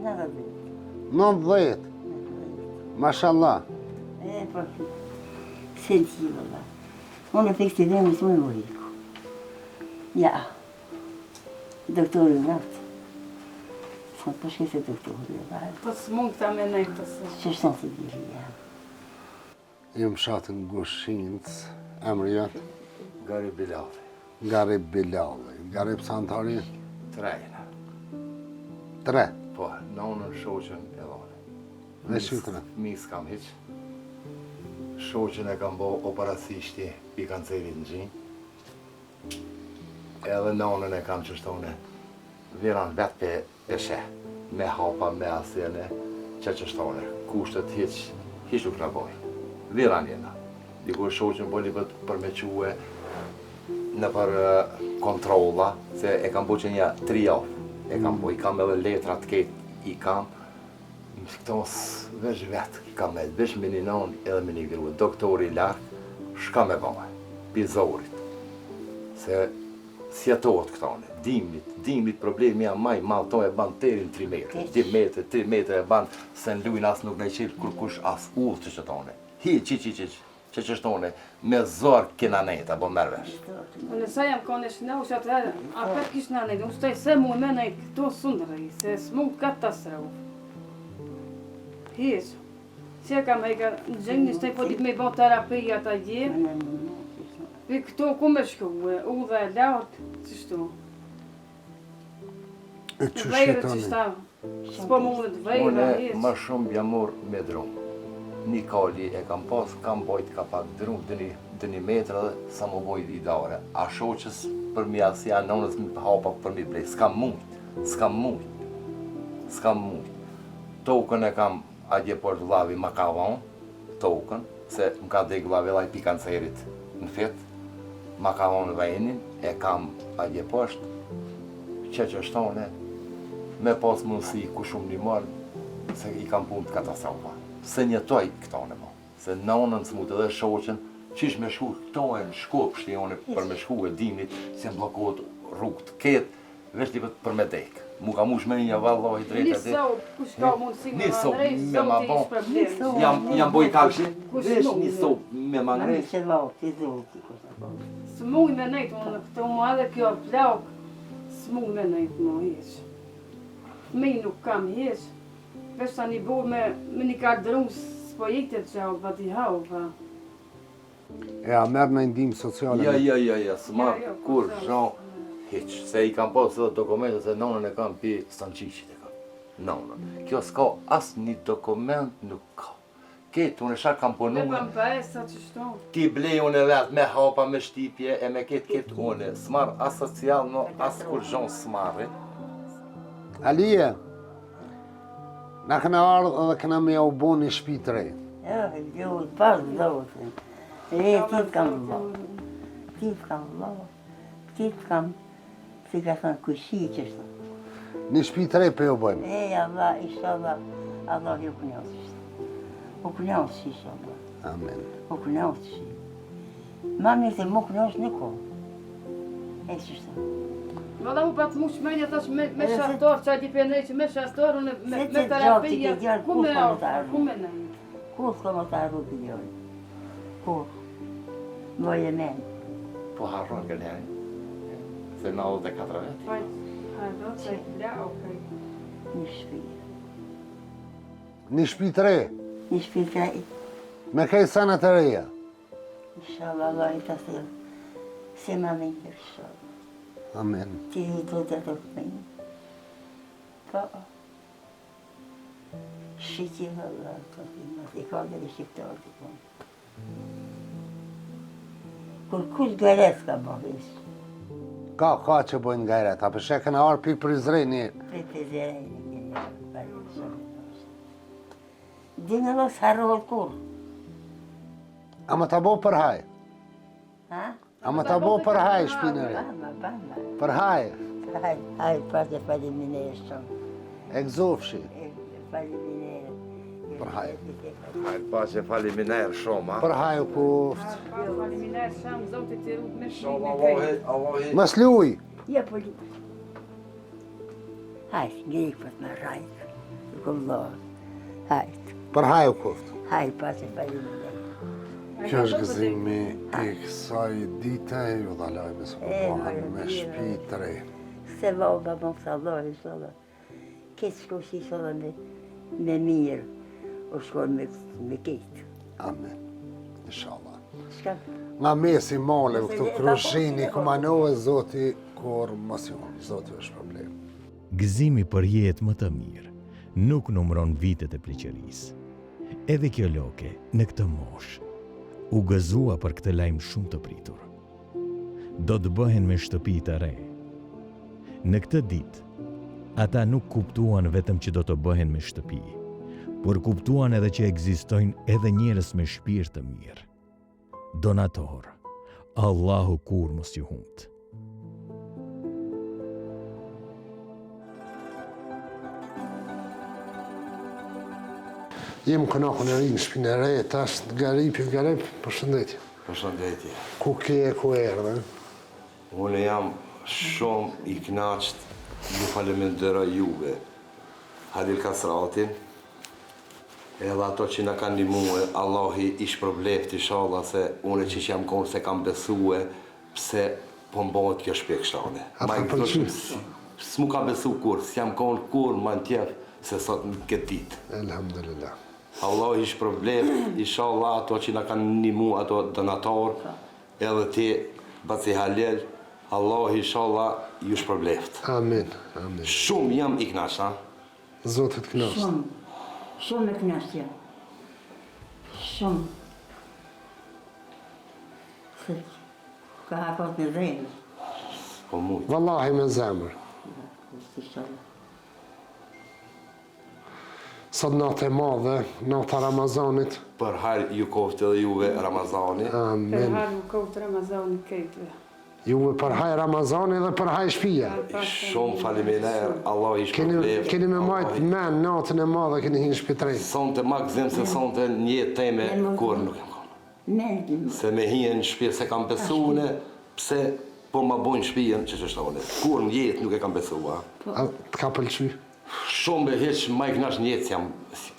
Speaker 5: Në rëzikë.
Speaker 1: 90. Mashallah.
Speaker 5: E, po, se ti, vëlla. Unë e fikë të dhe më të më riku. Ja, doktorin natë. Së po shkese doktorin, vëlla.
Speaker 7: Po s'mund këta me nejtëse.
Speaker 5: Që shtonë të diri, ja.
Speaker 1: Jëm shatën Goshinc, emri jatë?
Speaker 8: Garip Bilali.
Speaker 1: Garip Bilali. Garip Santari?
Speaker 8: 3.
Speaker 1: 3.
Speaker 8: Po, nonën shoqën e dhone.
Speaker 1: Dhe shqytëre?
Speaker 8: Mi s'kam hiq. Shoqën e kam bo operacishtje pi kancerit në gjinë. Edhe nonën e kam qështone. Viran vetë pe sheh. Me hapa, me asene, që qështone. Kushtet hiq nuk në boj. Viran jena. Dikur shoqën boli për me quë në për kontrolla, se e kam bo që një 3 javë. E kam bo, i kam edhe letrat ketë, i kam. Më këto veç vetë, i kam edhe veç me një non edhe me një grua. Doktori larkë, shka me bëme, pizorit. Se si jetohet këtone, dimlit problemi jam maj, malë to e banë terin 3 metre. 3 metre e banë, se në lujnë asë nuk në qilë kur kush asë ullë që qëtone. Që qështone, me zorë kena nejta, bo mërvesh.
Speaker 7: Unë sa jam kone shnau që atë apet kish në nejtë, unë shtaj se mu e me nejtë këto sundërë, se s'mund këtë të sreu. Hiq, që kam hejka në gjenjë, një shtaj po ditë me i bon terapia ta gjemë, për këto ku me shkuë, u dhe e lartë, që shtu.
Speaker 1: E që
Speaker 7: Vejre që
Speaker 1: shetani?
Speaker 7: shta, s'po mundet vejre,
Speaker 8: Unë
Speaker 7: hiq.
Speaker 8: më shumë bjamor me drumë. Një kali e kam pas, kam bojt ka pak drumë dë një metra dhe sa më bojt i dare. A shoqës për mi asë janë nonës më hapa për mi blej. S'kam mujt. Tokën e kam adje për vlavi ma ka vonë, tokën, se më ka dhe glavi laj pi kancerit në fit. Ma ka vonë venin, e kam adje poshtë, që shtone, me pas mundësi ku shumë një marë, se i kam punë të katastrofa. Se njëtoj këtone mo, se nonën s'mut edhe shoqen, qish me shku këtojnë shkop shtjone për me shku e dimit, se më blokohet rrugë të ketë, Vesh t'i për me dek. Mu ka mush me një vallahi drejt
Speaker 7: Një sop, kush ka mundësi me mandrej,
Speaker 8: me ma
Speaker 7: zoti
Speaker 8: bo.
Speaker 7: ish problem.
Speaker 8: Jam boj taksi.
Speaker 7: Kush
Speaker 8: Vesh
Speaker 7: mund?
Speaker 8: një sop me
Speaker 5: Ma
Speaker 8: mangrej.
Speaker 5: mi që vau, ti zoti, kush në bërë.
Speaker 7: S'muj me nejtë, unë këto mu edhe kjo plak, s'muj me nejtë mu heq. Mi nuk kam heq. Vesh ta një burë me një kardrum, s'po jekte që au, pa t'i hau, pa.
Speaker 1: E a merë në ndim sociale?
Speaker 8: Ja, s'ma
Speaker 7: Jo,
Speaker 8: kur,
Speaker 7: kur,
Speaker 8: zhon, hiq. Se i kam pas edhe dokumente se nonën e kam pi Stanqiqit e kam. Nonën. Kjo s'ka as një dokument nuk ka. Ketë, unë shak kam punu.
Speaker 7: Me kam pa e sa që shto.
Speaker 8: Ti blej unë vetë me hapa, me shtipje, e me ketë unë. S'marr as social, no, as kur zhon s'marri.
Speaker 1: Alije, na këna ardhë dhe këna me u bo një shtëpi të re.
Speaker 5: Jo, pas zotin. E, ti t'kam vëllohë. Ti t'kam vëllohë. Ti t'kam, si ka thënë kushi që shto.
Speaker 1: Një shtëpi të re për ju bëjmë.
Speaker 5: E, Allah, inshallah, Allah ju kënjosë. U kënjosë, inshallah.
Speaker 1: Amen.
Speaker 5: U kënjosë. Mami se mu kënjosë në kohë. E, që shto.
Speaker 7: Valla mu pat mu shmenja tash me shastor, qaj ti pëndrej që me shastor, unë me terapia, ku me arë, ku me nejtë.
Speaker 5: Kur s'ka më të arru të gjojë? Kur? Moj e men.
Speaker 8: Po harron këtë herë. Se 94 vetë.
Speaker 7: Paj, hajdo, që i pla, okej.
Speaker 5: Një shpi.
Speaker 1: Një shtëpi të re,
Speaker 5: Një shpi të i.
Speaker 1: me kaj sanat të reja.
Speaker 5: Inshallah, Allah i të thirë. Se ma me një inshallah.
Speaker 1: Amen.
Speaker 5: Ti i të të këmënë. Po. Shqiti Allah, të thirë. I ka dhe i shqiptarë të konë. Kur kush gëret ka bëhis.
Speaker 1: Ka që bojnë gajret, a përshë këna arë pi Prizren një.
Speaker 5: Për zerejnë një një parë shumë. Dinë Allah s'harrohet kur.
Speaker 1: A më të bo për haj.
Speaker 5: Ha?
Speaker 1: A më të bo për haj shpinë e re.
Speaker 5: Bamba.
Speaker 1: Për haj.
Speaker 5: Haj, pasë faleminderit shumë.
Speaker 1: E gzofshi.
Speaker 5: Faleminderit.
Speaker 1: Për haj.
Speaker 8: Hajtë pa që faliminajrë shumë, ha?
Speaker 1: Për haj u kuft.
Speaker 7: Faleminar shumë, zotit të rrugë me
Speaker 8: Shumë
Speaker 7: shumë.
Speaker 8: Allahi.
Speaker 1: Mas luj.
Speaker 5: Ja, po li. Hajt, ngejk për të më rajtë. Këllohë. Hajt.
Speaker 1: Për haj u kuft.
Speaker 5: Hajt, pasë faleminderit.
Speaker 1: Kjo është gëzimi i kësaj dite, ju dha lajme së përbohen me shtëpi të re.
Speaker 5: Se vau, babam, së Allah, inshallah. Këtë shkosh inshallah me mirë. O shkoj me ketë.
Speaker 1: Amen. Inshallah.
Speaker 5: Shka?
Speaker 1: Nga mesi male, këtu krushini, kumanohe, zoti, kur mos ju, zoti është problem.
Speaker 6: Gëzimi për jetë më të mirë nuk numëron vitet e pleqërisë. Edhe kjo loke, në këtë moshë, u gëzua për këtë lajm shumë të pritur. Do të bëhen me shtëpi të re. Në këtë ditë, ata nuk kuptuan vetëm që do të bëhen me shtëpi, por kuptuan edhe që ekzistojnë edhe njerëz me shpirt të mirë. Donator, Allahu kur mos ju humbt.
Speaker 1: Jem kënaqur në rinë shpinë e re, tash Garip, përshëndetje.
Speaker 9: Përshëndetje.
Speaker 1: Ku ke e ku erdhe?
Speaker 9: Unë jam shumë i kënaqët, ju faleminderoj juve, Halil Kasratin, edhe ato që na kanë ndihmuar, Allahi i shpërbleft inshallah se unë që jam konë se kam besue, pse po m'bëhet kjo shpjegështane.
Speaker 1: A ka pëlqyer?
Speaker 9: S'mu ka besu kur, s'jam konë kur më në tjef se sot në këtë ditë.
Speaker 1: Elhamdulillah.
Speaker 9: Allah i shpërbleft, inshallah ato që na kanë ndihmu, ato donator, edhe ti, Baci Halil, Allah inshallah ju shpërbleft.
Speaker 1: Amin, amin.
Speaker 9: Shumë jam i kënaqur, ha?
Speaker 1: Zotit kënaqë.
Speaker 5: Shumë. Shumë e knashtja. Shumë. Se ka hapot në dhejnë.
Speaker 9: Po mujt.
Speaker 1: Wallahi me zemër.
Speaker 5: Inshallah.
Speaker 1: Sot natë e madhe, nata Ramazanit.
Speaker 9: Për hajr ju koftë edhe juve Ramazani.
Speaker 7: Për
Speaker 1: Amin.
Speaker 7: harë më kohë të Ramazani kejtëve.
Speaker 1: Juve për haj Ramazani dhe për haj shpia.
Speaker 9: Shumë faleminderit, Allah i shpërbleft.
Speaker 1: Keni me majtë men natën e madhe, keni hinë shpitrej.
Speaker 9: Sonte ma gëzim se sonte një jetë teme kur nuk jam konë.
Speaker 5: Me,
Speaker 9: Se me hien në shpirë se kam besune, pse po ma bojnë shtëpinë që është tonë. Kur në jetë nuk e kam besua.
Speaker 1: A të ka pëlqy?
Speaker 9: Shumë e heq ma i knash në jetë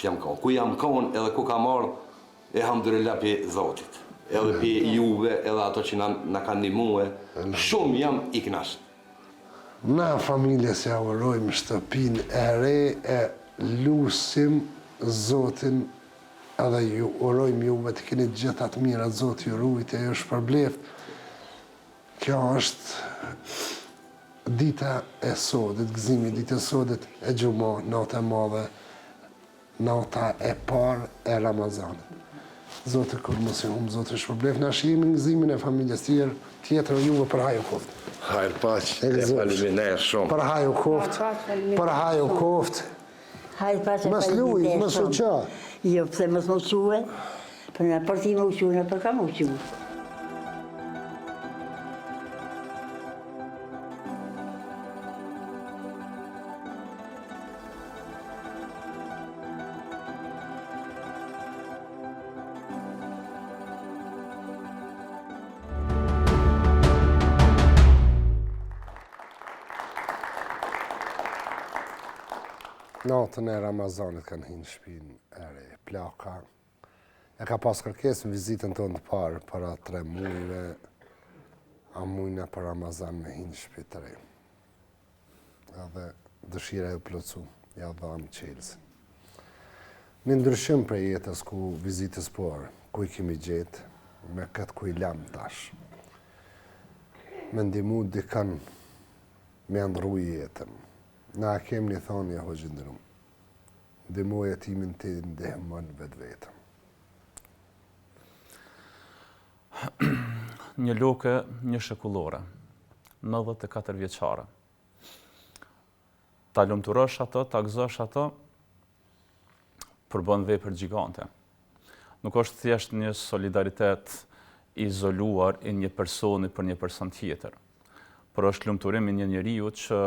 Speaker 9: jam konë. Ku jam konë edhe ku kam marrë, e hamdulillah për Zotit. Edhe për juve, edhe ato që na kanë ndihmuar, shumë jam i knash.
Speaker 1: Na familjes ja urojmë shtëpinë e re, e lusim Zotin, edhe ju urojmë juve të keni gjitha të mira, Zoti ju rujtë, ju shpërbleft. Kjo është dita e sodit, gëzimi dita e sodit e gjumo, nata e madhe, nata e parë e Ramazanit. Zotë kur mos e humbë, Zotë shpërbleft, na shihemi në gëzimin e familjes tjetër juve për hajë koft.
Speaker 9: Hajë paq, e faleminderit shumë.
Speaker 1: Për hajë koft, për hajë koft.
Speaker 5: Hajde pasë
Speaker 1: Mas luj, mas u qa.
Speaker 5: Jo, pëse mos më uquhe, për në për ti më uquhe, në për ka më uquhe.
Speaker 1: Natën e Ramazanit kanë hinë shpinë e re, plaka. E ka pas kërkesë në vizitën tonë të parë, para 3 mujve, a mujna për Ramazan me hinë shpinë të re. Edhe dëshira e plotsu, ja dhamë qelsin. Në ndryshim për jetës ku vizitës parë, ku i kemi gjetë, me këtë ku i lam tash. Me ndimu dikan me ndru jetën. Na kemi një thonja hoxhë ndërum. Ndihmo jetimin të ndihmon vetë vetëm.
Speaker 2: Një loke, një shekullore, 94 vjeçare. Ta lumturosh ato, ta gëzosh ato, përbën vepër gjigante. Nuk është thjesht një solidaritet izoluar i një personi për një person tjetër, por është lumturim i një njeriu që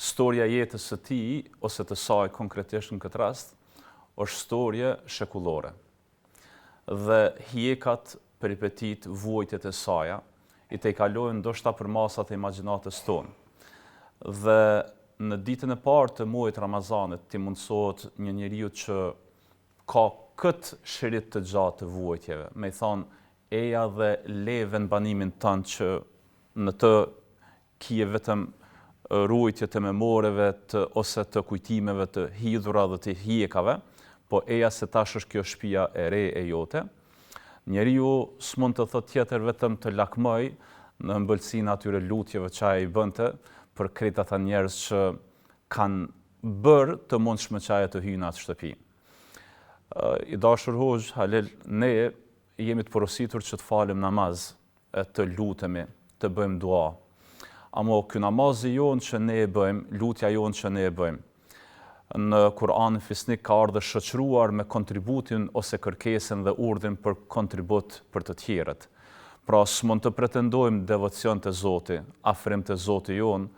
Speaker 2: storja jetës së tij, ose të saj konkretisht në këtë rast, është storje shekullore. Dhe hjekat, peripetit, vuajtjet e saja, i te kalojnë ndoshta për masat e imagjinatës tonë. Dhe në ditën e parë të muajit Ramazanit, ti mundësohet një njeriu që ka këtë shirit të gjatë të vuajtjeve, me i thonë, eja dhe leve në banimin tënë që në të kije vetëm rujtje të memoreve ose të kujtimeve të hidhura dhe të hjekave, po eja se tash është kjo shtëpia e re e jote. Njeriu s'mund të thotë tjetër vetëm të lakmoj në ëmbëlsinë atyre lutjeve që ai i bënte për krejt ata njerëz që kanë bërë të mundshme që ai të hyjë në atë shtëpi. I dashur hoxh Halil, ne jemi të porositur që të falim namaz, të lutemi, të bëjmë dua. Amo ky namazi jonë që ne e bëjmë, lutja jonë që ne e bëjmë, në Kur'anin fisnik ka ardhur shoqëruar me kontributin ose kërkesën dhe urdhrin për kontribut për të tjerët. Pra s'mund të pretendojmë devocion të Zotit, afrim të Zotit jonë,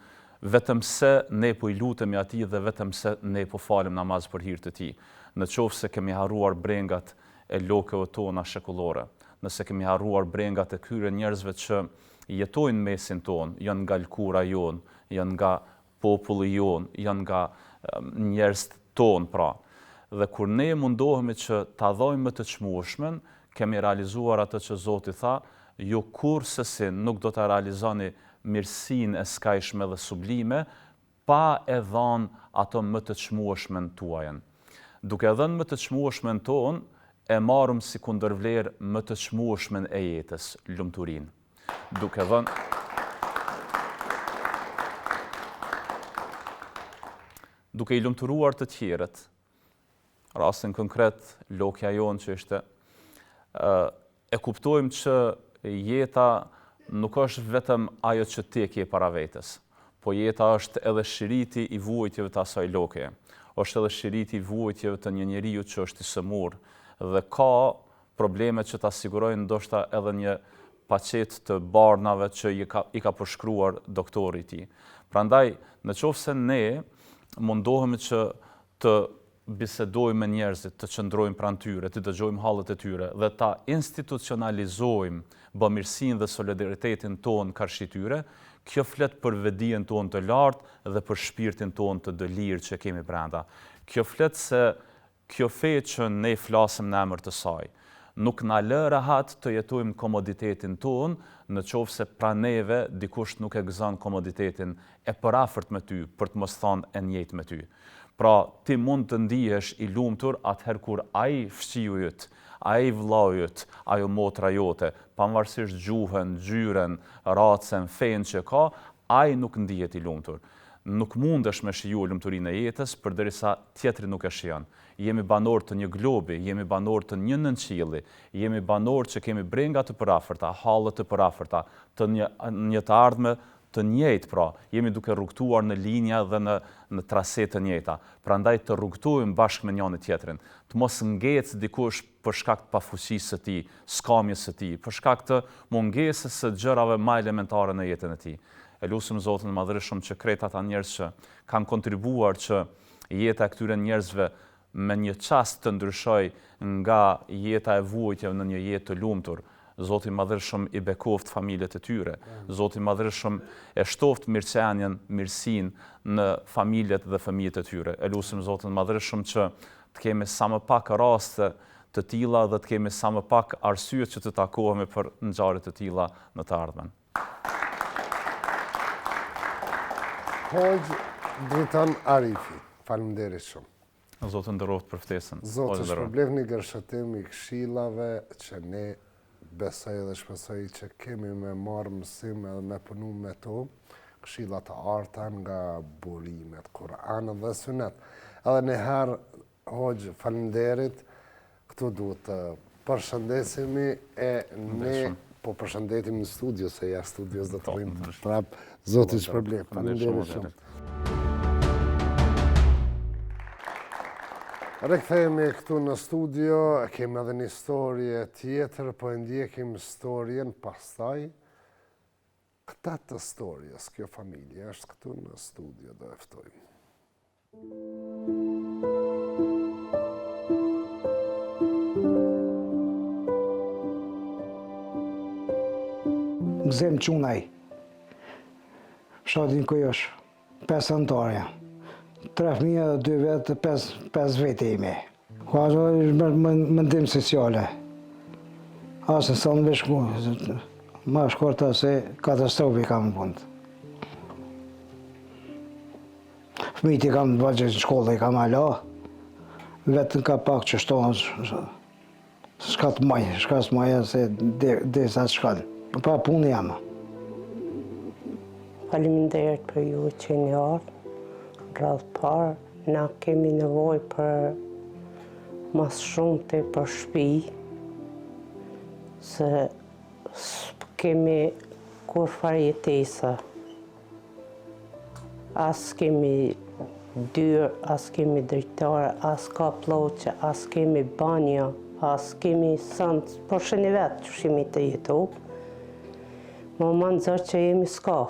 Speaker 2: vetëm se ne po i lutemi atij dhe vetëm se ne po falim namaz për hir të tij. Në qoftë se kemi harruar brengat e lokëve tona shekullore, nëse kemi harruar brengat e këtyre njerëzve që jetojnë mesin tonë, janë nga lkura jonë, janë nga populli jonë, janë nga njerëz tonë pra. Dhe kur ne mundohemi që ta dhojmë më të çmueshmen, kemi realizuar atë që Zoti tha, ju kurrësi nuk do ta realizoni mirësinë e skajshme dhe sublime, pa e dhënë ato më të çmueshmen tuajën. Duke dhënë më të çmueshmen tonë, e marrëm si kundërvlerë më të çmueshmen e jetës, lumturinë. Duke i lumturuar të tjerët, rastin konkret, lokja jonë që ishte, e kuptojmë që jeta nuk është vetëm ajo që ti e ke para vetes, po jeta është edhe shiriti i vuajtjeve të asaj lokje, është edhe shiriti i vuajtjeve të një njeriu që është i sëmur, dhe ka probleme që ta sigurojnë ndoshta edhe një paqet të barnave që i ka përshkruar doktori i tij. Prandaj, në qoftë se ne mundohemi që të bisedojmë me njerëzit, të qëndrojmë pranë tyre, të dëgjojmë hallet e tyre dhe ta institucionalizojmë bamirësinë dhe solidaritetin tonë karshi tyre, kjo flet për vedijen tonë të lartë dhe për shpirtin tonë të dëlirë që kemi brenda. Kjo flet se kjo fe që ne flasim në emër të saj, nuk na lë rahat të jetojmë komoditetin tonë në qoftë se pranë neve dikush nuk e gëzon komoditetin e përafërt me ty, për të mos thënë e njëjtë me ty. Pra, ti mund të ndihesh i lumtur atëherë kur ai fëmijë yt, ai vllau yt, ajo motra jote, pavarësisht gjuhën, ngjyrën, racën, fenë që ka, ai nuk ndihet i lumtur. Nuk mundesh me shiju lumturinë e jetës përderisa tjetri nuk e shijon. Jemi banor të një globi, jemi banor të një nënqielli, jemi banor që kemi brenga të përafërta, halle të përafërta, të një të ardhme të njëjtë, pra, jemi duke rrugtuar në linja dhe në trase të njëjta. Prandaj të rrugtojmë bashkë me njëri tjetrin, të mos ngecë dikush për shkak të pafuqisë së tij, skamjes së tij, për shkak të mungesës së gjërave më elementare në jetën e tij. E lutem Zotin e Madhërisht që krejt ata njerëz që kanë kontribuar që jeta e këtyre njerëzve me një çast të ndryshoj nga jeta e vuajtjeve në një jetë të lumtur. Zoti i Madhërisht i bekoft familjet e tyre. Zoti i Madhërisht e shtoft mirëqenien, mirësinë në familjet dhe fëmijët e tyre. E lutem Zotin e Madhërisht që të kemi sa më pak raste të tilla dhe të kemi sa më pak arsye që të takohemi për ngjarje të tilla në të ardhmen.
Speaker 1: Hoxh Dritan Arifi, faleminderit shumë.
Speaker 2: Zoti nderoft për ftesën.
Speaker 1: Zoti shpërblet një gërshëtim i këshillave që ne besoj dhe shpresoj që kemi me marrë mësim edhe me punu me to, këshilla të arta nga burimet, Kur'an dhe Sunet. Edhe njëherë, Hoxh, faleminderit, këtu duhet të përshëndesemi e ne po përshëndetim në studio, se ja studios do të rrimë prap. Zoti shpërblet, faleminderit shumë. Rikthehemi këtu në studio, kemi edhe një historie tjetër, po e ndjekim historien pastaj. Këta të historias, kjo familje është këtu në studio, do e ftojmë.
Speaker 4: Gzem Qunaj, fshatin Kojosh, 5 antarja. 3 fëmijë, 2 vetë, 5 vete ime. Ka është mendim sociale. Asë sa në veshku, ma shkorta se katastrofi kam në fund. Fëmijët i kam në vazhë në shkollë, i kam ala. Vetën ka pak që shtonë, shka të majë, se dhe sa të shkanë. Pa punë jam.
Speaker 10: Faleminderit për ju që një ardhë. Radhë parë, na kemi nevoj për mas shumë të për shtëpi, se kemi kur farë jetesa. As kemi dyrë, as kemi drejtare, as ka ploqe, as kemi banja, as kemi sëndë, por shëni vetë që shimi të jetu. Më më nëzër që jemi s'ka.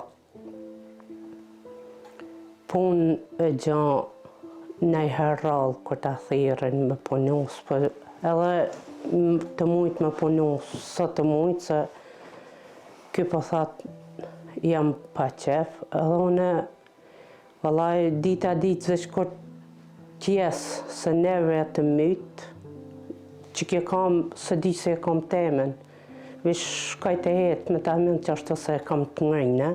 Speaker 10: Punë e gjanë nejherë rallë kër të thirën me punus, për edhe të mujtë me punus, sot të mujtë se kjo po thatë jam pa qef, edhe une vëllaj dita veç kër tjesë se neve të mytë, që kje kam, se di se kam temen, veç shkaj të hetë me ta mund që ashtë se kam të ngrinë.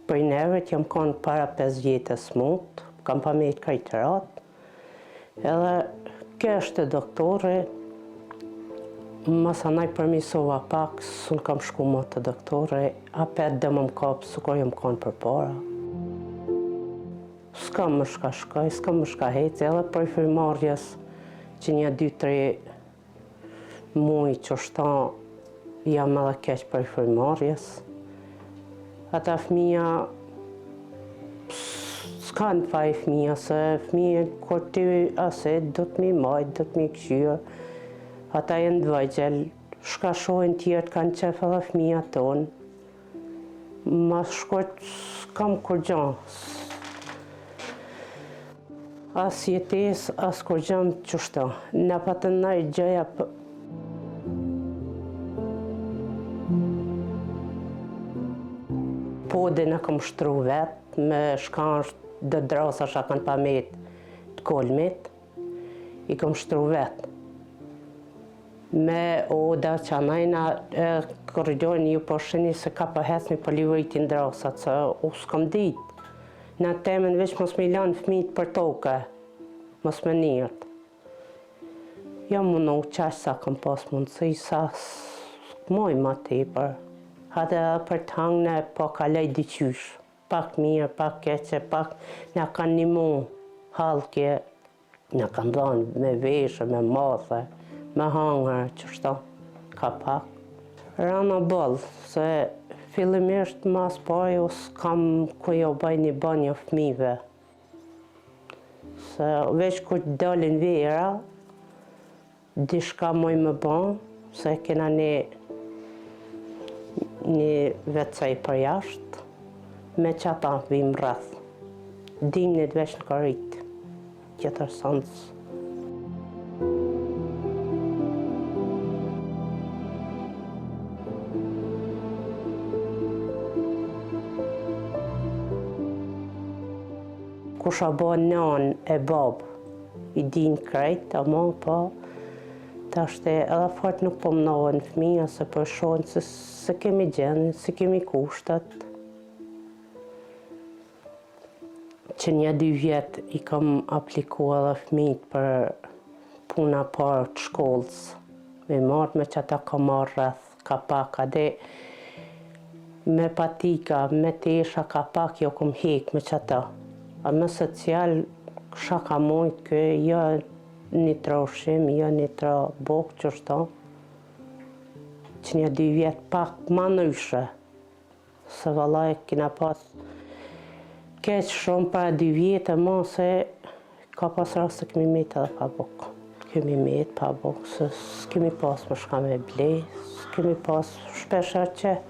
Speaker 10: Për neve që jam konë para 5 vjetës mund, kam pa me i krejtërat. Edhe kjo është doktore, masa naj përmisova pak, s'unë kam shku më të doktore, apet dhe më kapë, s'ko jam konë për para. S'kam më shka shkaj, s'kam më shka hecë, edhe për infirmarjes që një 2-3 muj që shtan jam edhe keq për infirmarjes. Ata fëmija s'kanë pa i fëmija, se fëmija kur ty ase do të mi majtë, do të mi këshyrë. Ata jenë dvajgjel, shka shojnë tjertë kanë qef edhe fëmija tonë. Ma shkurt s'kam kur gjanë. as jetes, as kur gjëm qështu. Në patë nëj gjëja podi në kom shtru vetë, me shkansh dë drasa shë kanë pa met të kolmit, i kom shtru vetë. Me oda që anajna kërgjojnë ju po shini se ka pëhesni për livëritin drasat, se u s'kom ditë. Në temen veç mos me lanë fëmijët për toke, mos me njërët. Jo mundu qash sa kom pas mundësi, sa s'moj ma tepër. Hate për të hangë po kalej diqysh, pak mirë, pak keqe, pak në kanë një mu halkje, në kanë dhanë me veshë, me mathe, me hangër, qështo, ka pak. Rana bëllë, se fillimisht mas pari u s'kam ku jo baj një banjo fëmive. Se veç kur dalin vera, dishka moj më ban, se kena një vecej për jashtë, me qata vim rrëth. Dimnit veç në karit, tjetër sëndës. Kusha bo nën e babë, i din krejt, ama po, ta shte edhe fort nuk po mnohen fëmija, se për shonë se kemi gjenë, se kemi kushtat. Që 1-2 vjetë i kam aplikua edhe fëmijët për puna parë të shkollës. Me marrë me që ata ka marrë rrëth, ka pak, ade me patika, me tesha ka pak, jo kom hek me që ata. A me social, kësha ka mojtë kë, jo një tra ushim, jo një tra bokë qështo. Që 1-2 vjetë pak ma nëshe, se vallaj kina pas keq shumë para 2 vjetë, ma se ka pas rast se kemi met edhe pa bokë. Kemi met pa bokë, se s'kemi pas më shka me ble, s'kemi pas shpesher që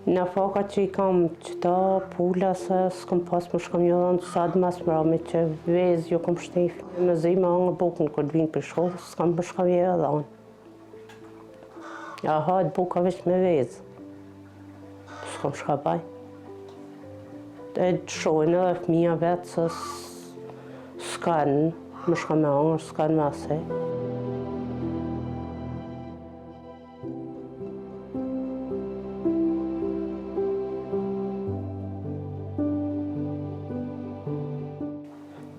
Speaker 10: në faka që i kam qëta pula, se s'kom pas më shkom jo dhënë sad mas mrami që vez jo kom shtef. Me zi me angë bukën kër t'vinë për shkollë, s'kom më shkom jo dhënë. Ja hajtë buka veç me vez. S'kom shka baj. E të shojnë edhe fëmija vetë se s'kanë më shkom me angër, s'kanë me asej.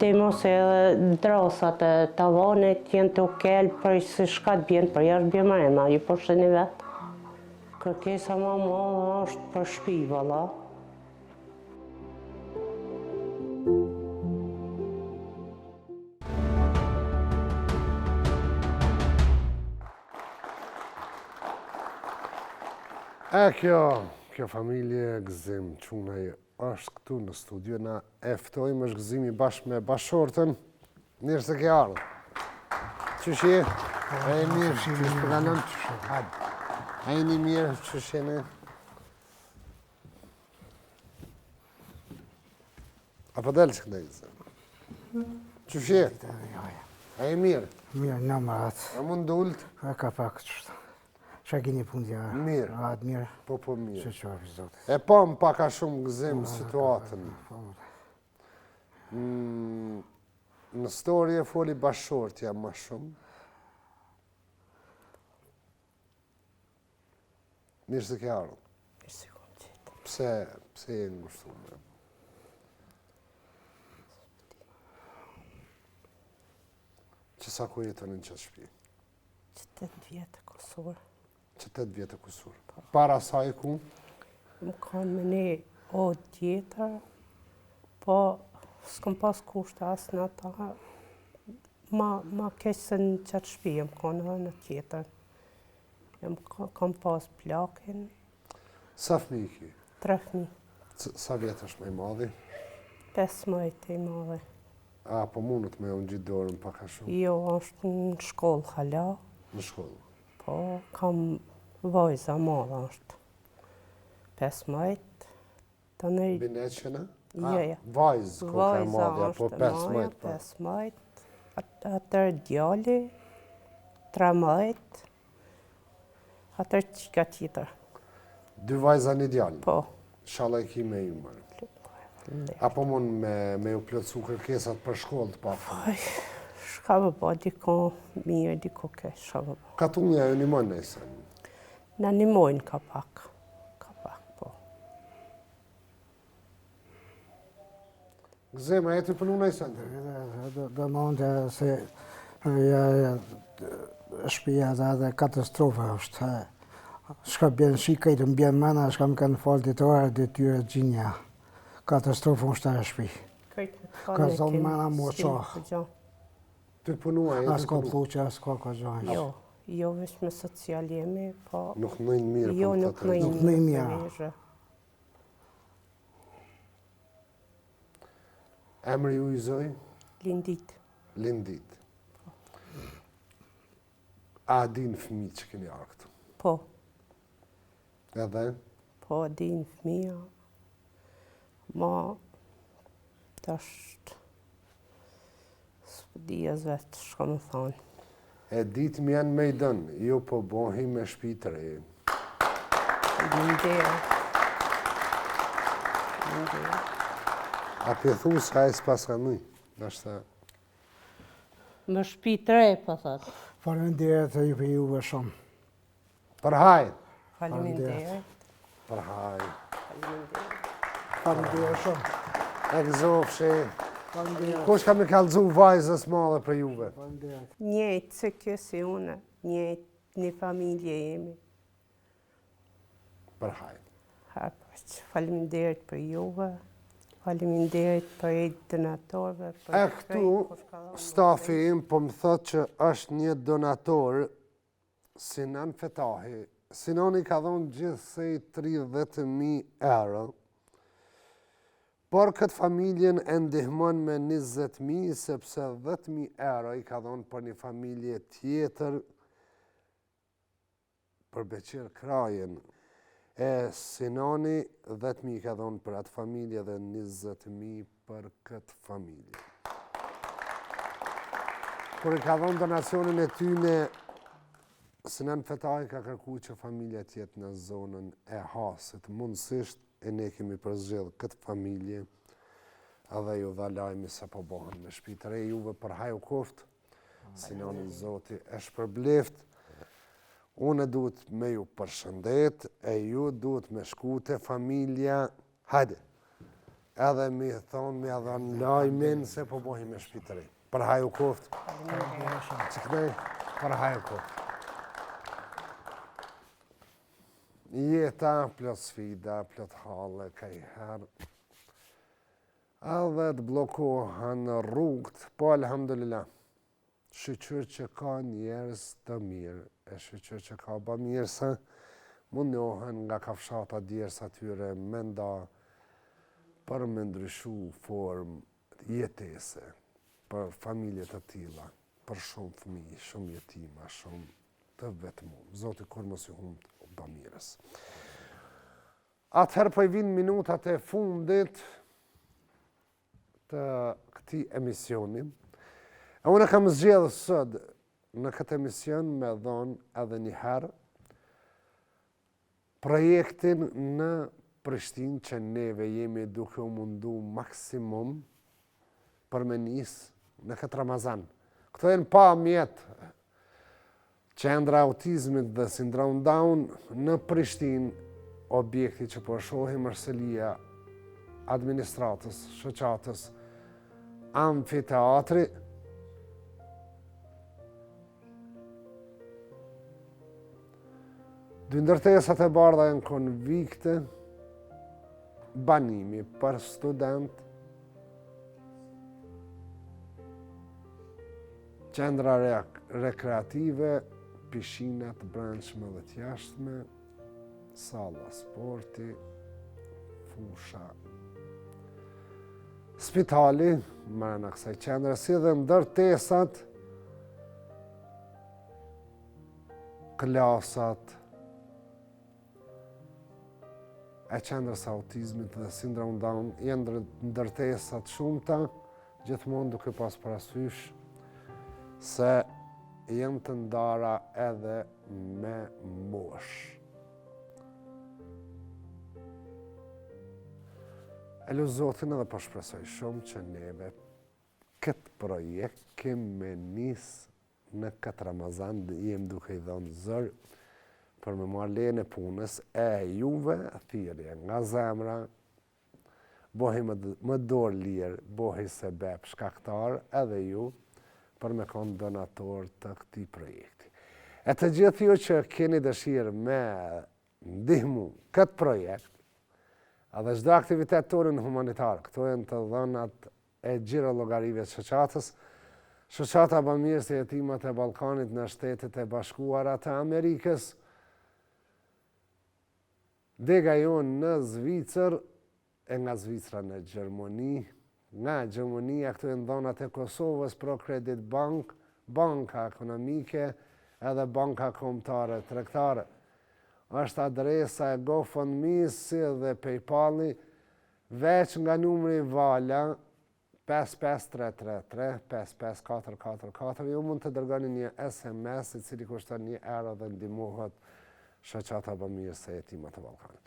Speaker 10: Te mos edhe drasat e tavanit jenë të kelë për se shka të bjenë për jashtë bje marena, ju për shëni vetë. Kërkesa ma madhe është për shpi, valla.
Speaker 1: Kjo familje Gëzim Qunaj është këtu në studio, na eftojmë është Gëzimi bashkë me bashortën. Mirë se ke ardhë. Qësh je? E mirë, qësh përgalëm? A i një mirë, qësh jene? A për delë që këndaj Gëzim? Qësh je? A i mirë?
Speaker 4: Mirë, në marat.
Speaker 1: A mund dullët?
Speaker 4: A ka pak qështë. Qa gini pun t'ja?
Speaker 1: Mirë.
Speaker 4: Atë mirë.
Speaker 1: Po mirë.
Speaker 4: Që qarë, zote.
Speaker 1: E pa më paka shumë Gëzim situatën. Në storje foli bashortja ma shumë. Mirë se ke ardhë.
Speaker 10: Mirë se kom qëtë.
Speaker 1: Pse e ngushtume? Që sa ku jetën në qëtë shpi?
Speaker 10: Që 8 vjetë Kosovë.
Speaker 1: Që 8 vjetë Kosovë. Para saj ku?
Speaker 10: Më kanë me një odë tjetër, po s'kom pas kushtë asë në ata, ma keqë se në qatë shpi, më kanë edhe në tjetër. Kam pas plakin.
Speaker 1: Sa fëmi ki?
Speaker 10: 3 fëmi.
Speaker 1: Sa vjetë është me i madhi?
Speaker 10: 15 e i madhi.
Speaker 1: A, po mundët me unë gjithë dorën paka shumë?
Speaker 10: Jo, është në shkollë hala.
Speaker 1: Në shkollë?
Speaker 10: Po, kam vajza madhe është. 15, Tani,
Speaker 1: Bineqena?
Speaker 10: jo.
Speaker 1: Vajzë, ko ka
Speaker 10: Vajza
Speaker 1: madhja, po
Speaker 10: është
Speaker 1: 5
Speaker 10: maja,
Speaker 1: mëjtë.
Speaker 10: 5 mëjtë. Atër djali, 3 mëjtë. Atër qika tjetër.
Speaker 1: 2 vajza një djallë.
Speaker 10: Po.
Speaker 1: Shala i ki me ju mërë. Apo mund me ju plëtsu kërkesat për shkollë të pak?
Speaker 10: Shka më bo, diko mirë, diko keq, shka më bo.
Speaker 1: Katunja ju një mënë nëjse?
Speaker 10: Në një mojnë ka pak. Ka pak, po.
Speaker 1: Gëzema, e të përnu nëjse?
Speaker 4: Do mënde se shpia dhe katastrofe është. Shka bjen shikajt, më bjen mëna, shka më kanë falë ditore, detyre gjinja. Katastrofë është e shpi. Ka zonë mëna më qohë.
Speaker 1: Të punua e të
Speaker 4: As ka pluqe, as ka gjojnë.
Speaker 10: Jo, vesh me social jemi, po...
Speaker 1: Nuk nëjnë mirë
Speaker 10: Jo,
Speaker 1: për
Speaker 10: nuk
Speaker 1: të të
Speaker 10: nëjnë mirë.
Speaker 1: Emri ju i zoj?
Speaker 10: Lindit.
Speaker 1: Lindit. A din fëmi që keni arë këtu?
Speaker 10: Po.
Speaker 1: Edhe?
Speaker 10: Po, din fëmija. Ma, të është... Së dijes vetë, shka më thonë.
Speaker 1: E ditë më janë me i dënë, ju po bohi me shpi të rejë.
Speaker 10: Lindera.
Speaker 1: A pëthu s'ka e s'pas ka mëj? Nashta...
Speaker 10: Më shpi të re, po thotë.
Speaker 4: Faleminderit e ju për juve shumë.
Speaker 1: Për hajt.
Speaker 10: Faleminderit.
Speaker 1: Për hajt.
Speaker 4: Faleminderit shumë.
Speaker 1: E gëzofshi. Kush ka me kalëzu vajzës madhe për juve?
Speaker 10: Njëjtë se kjo si une, njëjtë një familje jemi.
Speaker 1: Për hajt.
Speaker 10: Faleminderit për juve, faleminderit për e donatorëve.
Speaker 1: E këtu, stafi im po më thot që është një donator, Sinan Fetahi. Sinan i ka dhonë gjithsej 30.000 euro, por këtë familjen e ndihmon me 20.000, sepse 10.000 euro i ka dhonë për një familje tjetër për Beqir Krajen. E Sinani 10.000 i ka dhonë për atë familje dhe 20.000 për këtë familje. Kur i ka dhonë donacionin e tyne, Sinan Fetahi ka kërku që familja tjetë në zonën e Hasit. Mundësisht e ne kemi përzgjedhë këtë familje, edhe ju dha lajmi se po bohen me shtëpi të re juve për haju koft, Sinani Zoti e shpërbleft. Unë duhet me ju përshëndet, e ju duhet me shkute familja, hajde, edhe mi thonë, mi edhe në lajmin se po bohen me shtëpi të re. Për haju koft, që kënej, për haju koft. Jeta, plot sfida, plot halle, ka i herë. Edhe të blokohen rrugët, po alhamdulillah. Shqyqyr që ka njerës të mirë, e shqyqyr që ka ba mirë se mundohen nga kafshata djerës atyre me nda për me ndryshu form jetese, për familje të tilla, për shumë fëmijë, shumë jetima, shumë të vetëmum. Zoti kur mos i humb bamirës. Atëherë po i vinë minutat e fundit të këtij emisioni. E unë kam zgjedhur sot në këtë emision me dhënë edhe një herë projektin në Prishtinë që neve jemi duke u mundu maksimum për me nisë në këtë Ramazan. Këto janë pa mjetë Qendra autizmit dhe sindrom Down në Prishtinë, objekti që po shohim Marselia, administratës, shoqatës, amfiteatri. Dy ndërtesat e bardha janë konvikte, banimi për student, qendra rekreative, pishinat brendshme dhe t'jashtme, salla sporti, fusha, spitali, mërë në kësaj qendre, si dhe ndërtesat, klasat, e qendrës autizmit dhe sindrom Down janë ndërtesat shumëta, gjithmonë duke pas parasysh se janë të ndara edhe me moshë. E lu Zotin edhe po shpresoj shumë që neve këtë projekt kemi nis në këtë Ramazan dhe jem duke I dhënë zër për me marrë lejën e punës e juve, thirrje nga zemra, bohi më dorë lirë, bohi sebeb shkaktar edhe ju për me konë donator të këtij projekti. E të gjithë ju që keni dëshirë me ndihmu këtë projekt, edhe çdo aktivitet tonë humanitar, këto janë të dhënat e gjiro llogarive të shoqatës. Shoqata bamirës e jetimat e Ballkanit në Shtetet e Bashkuara të Amerikës, dega jonë në Zvicër, e nga Zvicra në Gjermani, nga Gjermania këto janë dhënat e Kosovës, ProCredit Bank, Banka Ekonomike edhe Banka Kombëtare Tregtare. Është adresa e GoFundMe-s dhe PayPal-i, veç nga numri Vala 55333 55444, ju mund të dërgoni një SMS I cili kushton €1 dhe ndihmohet shoqata bamirës e jetimat e Ballkanit.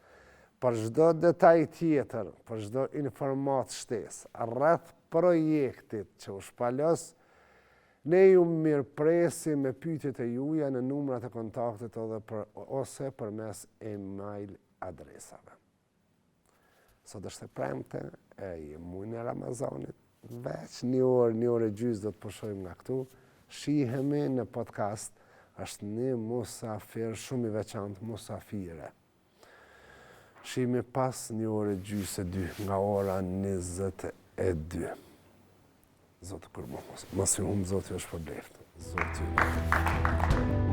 Speaker 1: Për çdo detaj tjetër, për çdo informatë shtesë rreth projektit që u shpalos, ne ju mirëpresim me pyetjet e juaja në numrat e kontaktit ose përmes email adresave. Sot është e premte, e muajin e Ramazanit, veç një orë e gjysmë do të pushojmë nga këtu, shihemi në podcast, është një musafir shumë I veçantë, musafire. Shihemi pas një orë e gjysmë e 2 nga ora 22. Zotë kur mos ju humbë, Zoti është për bleftë. Zoti